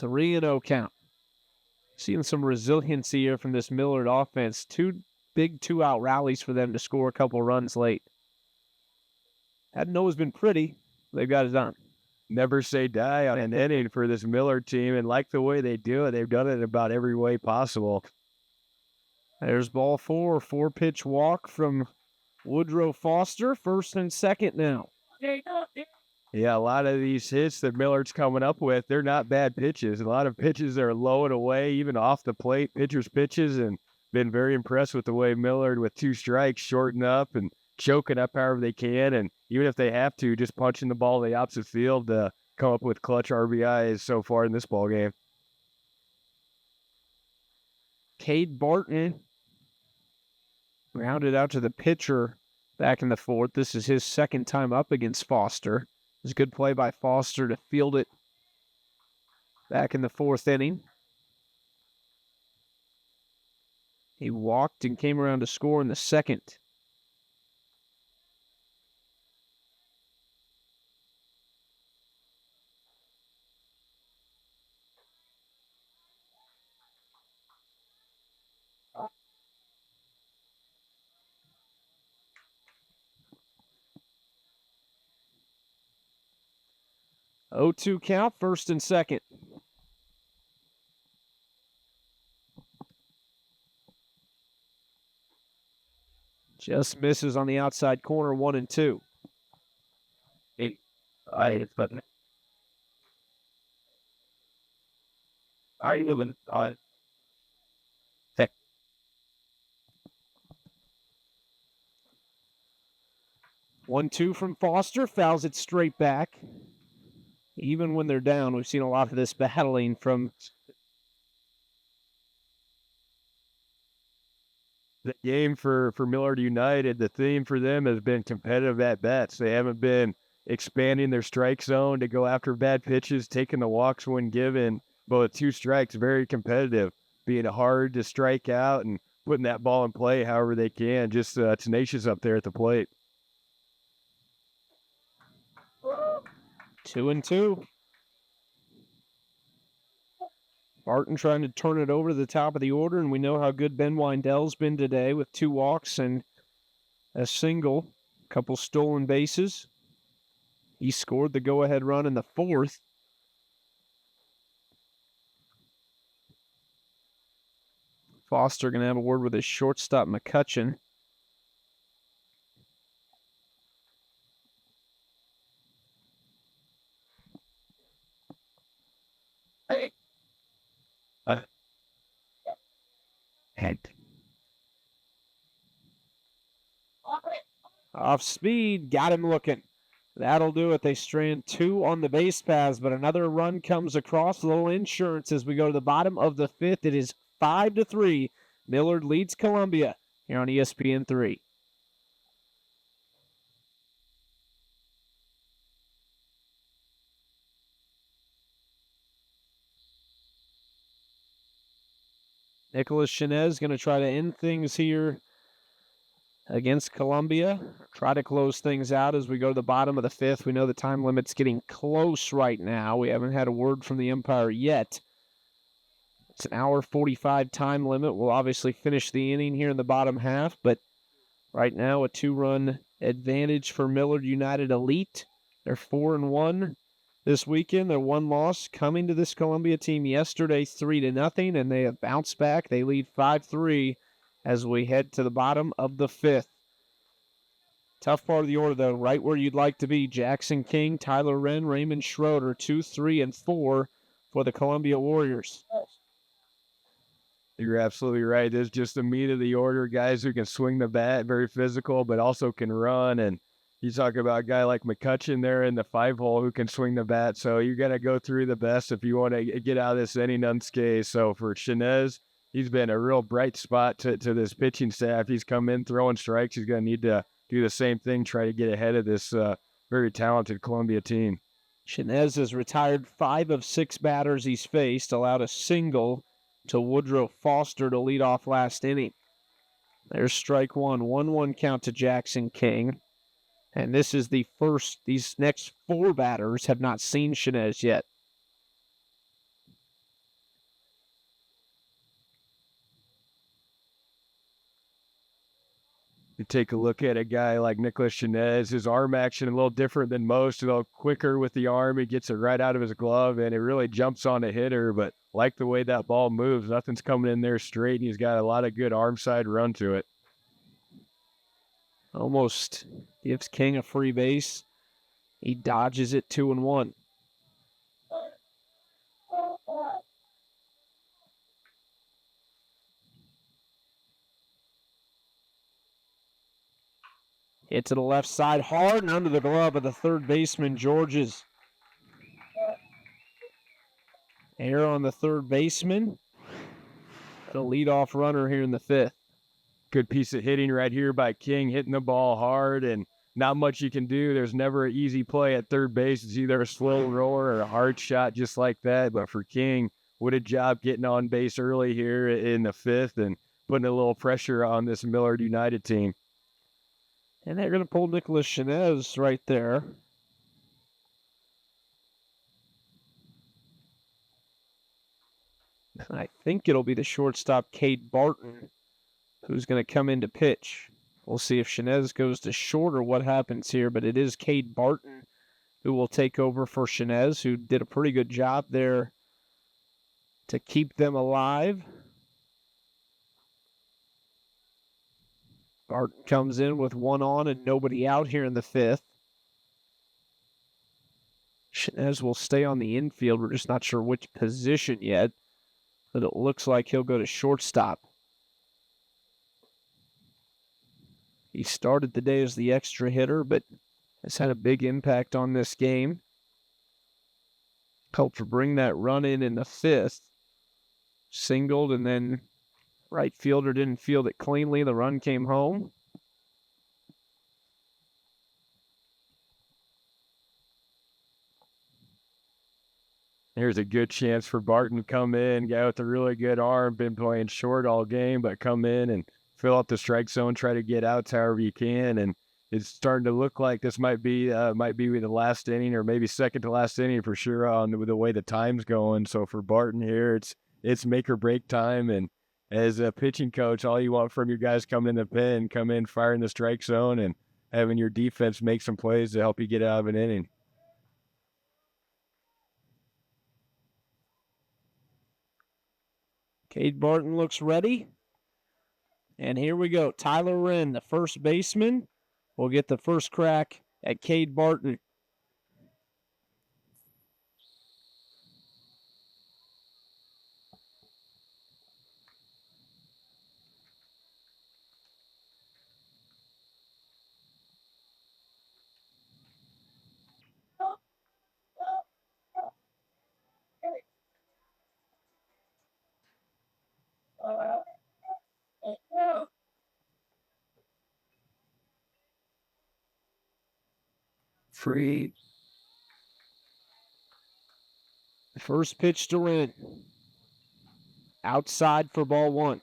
3-0 count. Seeing some resiliency here from this Millard offense. Two big two-out rallies for them to score a couple runs late. Hadn't always been pretty. They've got it done. Never say die on an inning for this Millard team, and like the way they do it, they've done it about every way possible. There's ball 4, 4-pitch walk from Woodrow Foster, first and second now. Yeah, a lot of these hits that Millard's coming up with, they're not bad pitches. A lot of pitches are low and away, even off the plate, pitcher's pitches, and been very impressed with the way Millard, with 2 strikes, shorten up and choking up however they can, and even if they have to, just punching the ball to the opposite field to come up with clutch RBIs so far in this ball game. Cade Barton rounded out to the pitcher back in the 4th. This is his second time up against Foster. It was a good play by Foster to field it back in the 4th inning. He walked and came around to score in the 2nd. Oh, 2 count, first and second. Just misses on the outside corner, 1 and 2. Are you even on? 1-2 from Foster, fouls it straight back. Even when they're down, we've seen a lot of this battling from the game for Millard United. The theme for them has been competitive at-bats. They haven't been expanding their strike zone to go after bad pitches, taking the walks when given. But with 2 strikes, very competitive, being hard to strike out and putting that ball in play however they can. Just tenacious up there at the plate. 2 and 2. Barton trying to turn it over to the top of the order, and we know how good Ben Weindel's been today with 2 walks and a single, a couple stolen bases. He scored the go-ahead run in the 4th. Foster going to have a word with his shortstop, McCutcheon. Head. Off speed, got him looking. That'll do it. They strand 2 on the base paths, but another run comes across. A little insurance as we go to the bottom of the 5th. It is 5-3. Millard leads Columbia here on ESPN 3. Nicholas Chinez going to try to end things here against Columbia. Try to close things out as we go to the bottom of the 5th. We know the time limit's getting close right now. We haven't had a word from the umpire yet. It's an hour 45 time limit. We'll obviously finish the inning here in the bottom half, but right now a 2-run advantage for Millard United Elite. They're 4-1 this weekend. Their 1 loss coming to this Columbia team yesterday, 3-0, and they have bounced back. They lead 5-3 as we head to the bottom of the 5th. Tough part of the order, though, right where you'd like to be. Jackson King, Tyler Wren, Raymond Schroeder, 2, 3, and 4 for the Columbia Warriors. You're absolutely right. This is just the meat of the order. Guys who can swing the bat, very physical, but also can run. And you talk about a guy like McCutcheon there in the 5-hole who can swing the bat. So you got to go through the best if you want to get out of this inning unscathed. So for Chinez, he's been a real bright spot to this pitching staff. He's come in throwing strikes. He's going to need to do the same thing, try to get ahead of this very talented Columbia team. Chinez has retired 5 of 6 batters he's faced, allowed a single to Woodrow Foster to lead off last inning. There's strike 1, 1-1 count to Jackson King. And this is the first, these next 4 batters have not seen Chinez yet. You take a look at a guy like Nicholas Chinez, his arm action a little different than most, a little quicker with the arm. He gets it right out of his glove, and it really jumps on a hitter. But like the way that ball moves, nothing's coming in there straight, and he's got a lot of good arm side run to it. Almost gives King a free base. He dodges it 2-1. Hit to the left side hard and under the glove of the third baseman, Georges. Error on the third baseman. The leadoff runner here in the fifth. Good piece of hitting right here by King, hitting the ball hard, and not much you can do. There's never an easy play at third base. It's either a slow roller or a hard shot just like that. But for King, what a job getting on base early here in the fifth and putting a little pressure on this Millard United team. And they're going to pull Nicholas Chinez right there. And I think it'll be the shortstop, Cade Barton, who's going to come in to pitch. We'll see if Chinez goes to short or what happens here, but it is Cade Barton who will take over for Chinez, who did a pretty good job there to keep them alive. Barton comes in with one on and nobody out here in the fifth. Chinez will stay on the infield. We're just not sure which position yet, but it looks like he'll go to shortstop. He started the day as the extra hitter, but has had a big impact on this game. Helped to bring that run in the fifth. Singled, and then right fielder didn't field it cleanly. The run came home. Here's a good chance for Barton to come in, guy with a really good arm, been playing short all game, but come in and fill out the strike zone, try to get outs however you can, and it's starting to look like this might be the last inning or maybe second to last inning for sure on the way the time's going. So for Barton here, it's make or break time, and as a pitching coach, all you want from your guys coming in the pen, come in, firing the strike zone, and having your defense make some plays to help you get out of an inning. Cade Barton looks ready. And here we go. Tyler Wren, the first baseman, will get the first crack at Cade Barton. Free. First pitch to Wren. Outside for ball one.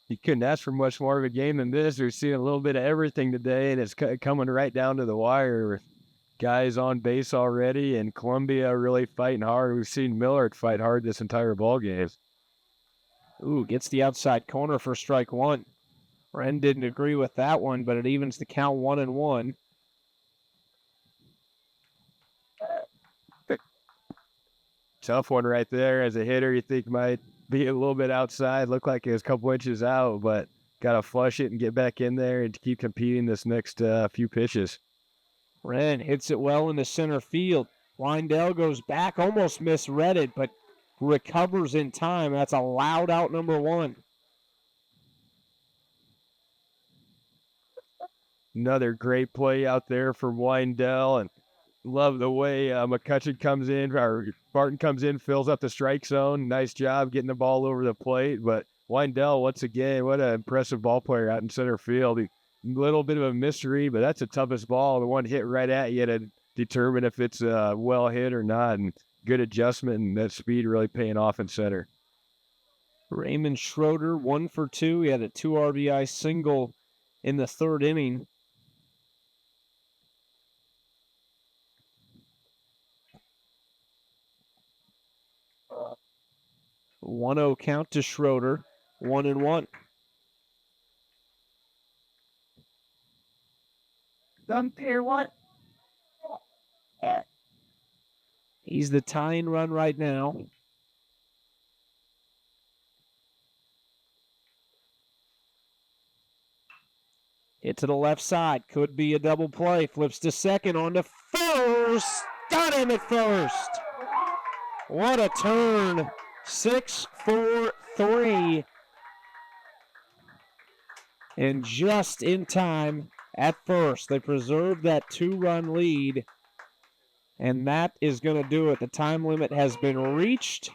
You couldn't ask for much more of a game than this. We're seeing a little bit of everything today, and it's coming right down to the wire with guys on base already, and Columbia really fighting hard. We've seen Millard fight hard this entire ball game. Ooh, gets the outside corner for strike one. Wren didn't agree with that one, but it evens the count 1-1. Tough one right there. As a hitter, you think might be a little bit outside. Looked like it was a couple inches out, but got to flush it and get back in there and keep competing this next few pitches. Wren hits it well into center field. Weindell goes back, almost misread it, but recovers in time. That's a loud out number one. Another great play out there for Weindell, and love the way McCutcheon comes in, or Barton comes in, fills up the strike zone. Nice job getting the ball over the plate. But Weindell, once again, what an impressive ball player out in center field. A little bit of a mystery, but that's the toughest ball. The one hit right at you to determine if it's well hit or not. And good adjustment, and that speed really paying off in center. Raymond Schroeder, 1 for 2. He had a 2 RBI single in the third inning. 1-0 count to Schroeder, 1-1. Pair one. He's the tying run right now. Hit to the left side. Could be a double play. Flips to second, on to first. Got him at first. What a turn. 6-4-3. And just in time at first. They preserved that 2-run lead. And that is going to do it. The time limit has been reached.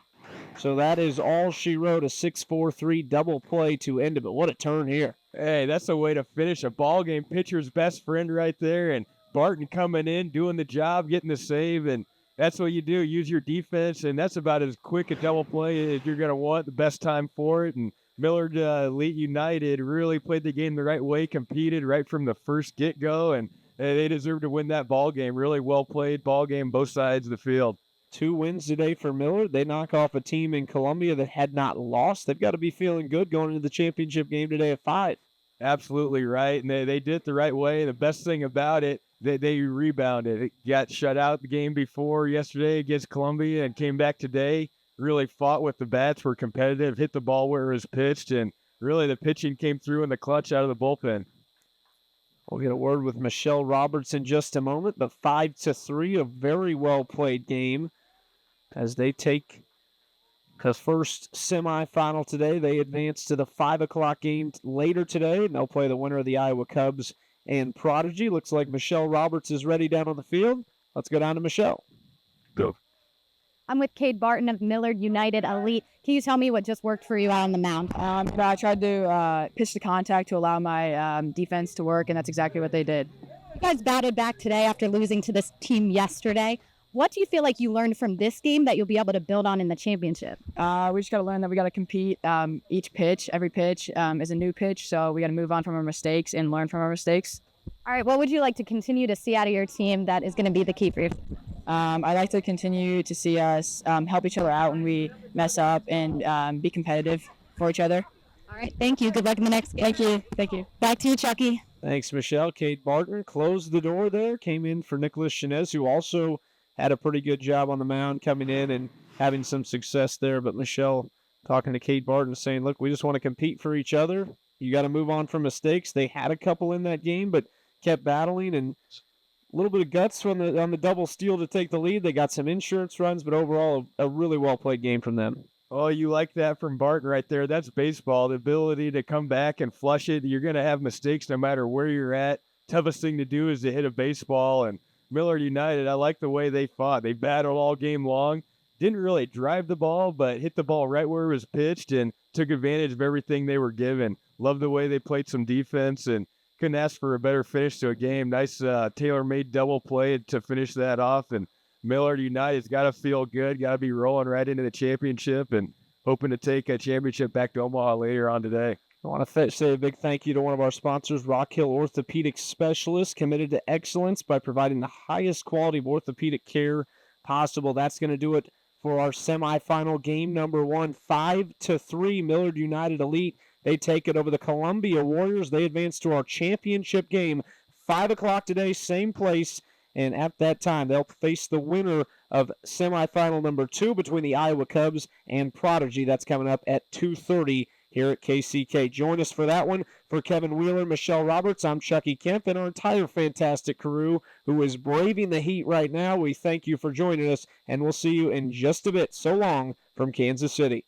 So that is all she wrote, a 6-4-3 double play to end it. But what a turn here. Hey, that's a way to finish a ball game. Pitcher's best friend right there, and Barton coming in, doing the job, getting the save, and that's what you do. Use your defense, and that's about as quick a double play as you're going to want, the best time for it. And Millard Elite United really played the game the right way, competed right from the first get-go, and they deserve to win that ball game. Really well played ball game, both sides of the field. 2 wins today for Millard. They knock off a team in Columbia that had not lost. They've got to be feeling good going into the championship game today at 5. Absolutely right, and they did it the right way. The best thing about it, they rebounded. It got shut out the game before yesterday against Columbia and came back today, really fought with the bats, were competitive, hit the ball where it was pitched, and really the pitching came through in the clutch out of the bullpen. We'll get a word with Michelle Roberts in just a moment, but 5-3, a very well-played game as they take the first semifinal today. They advance to the 5 o'clock game later today, and they'll play the winner of the Iowa Cubs and Prodigy. Looks like Michelle Roberts is ready down on the field. Let's go down to Michelle. Go. I'm with Cade Barton of Millard United Elite. Can you tell me what just worked for you out on the mound? I tried to pitch the contact to allow my defense to work, and that's exactly what they did. You guys batted back today after losing to this team yesterday. What do you feel like you learned from this game that you'll be able to build on in the championship? We just got to learn that we got to compete. Each pitch, every pitch is a new pitch, so we got to move on from our mistakes and learn from our mistakes. All right, what would you like to continue to see out of your team that is going to be the key for you? I'd like to continue to see us help each other out when we mess up and be competitive for each other. All right, thank you. Good luck in the next game. Thank you. Thank you. Back to you, Chucky. Thanks, Michelle. Cade Barton closed the door there, came in for Nicholas Chinez, who also had a pretty good job on the mound coming in and having some success there. But Michelle talking to Cade Barton saying, look, we just want to compete for each other. You got to move on from mistakes. They had a couple in that game, but kept battling, and a little bit of guts on the double steal to take the lead. They got some insurance runs, but overall a really well-played game from them. Oh, you like that from Barton right there. That's baseball, the ability to come back and flush it. You're going to have mistakes no matter where you're at. Toughest thing to do is to hit a baseball, and Millard United, I like the way they fought. They battled all game long. Didn't really drive the ball, but hit the ball right where it was pitched and took advantage of everything they were given. Love the way they played some defense and couldn't ask for a better finish to a game. Nice tailor-made double play to finish that off. And Millard United's got to feel good, got to be rolling right into the championship and hoping to take a championship back to Omaha later on today. I want to say a big thank you to one of our sponsors, Rock Hill Orthopedic Specialists, committed to excellence by providing the highest quality of orthopedic care possible. That's going to do it for our semifinal game number 1, 5-3, Millard United Elite. They take it over the Columbia Warriors. They advance to our championship game, 5 o'clock today, same place. And at that time, they'll face the winner of semifinal number 2 between the Iowa Cubs and Prodigy. That's coming up at 2:30 here at KCK. Join us for that one. For Kevin Wheeler, Michelle Roberts, I'm Chucky Kemp, and our entire fantastic crew who is braving the heat right now. We thank you for joining us, and we'll see you in just a bit. So long from Kansas City.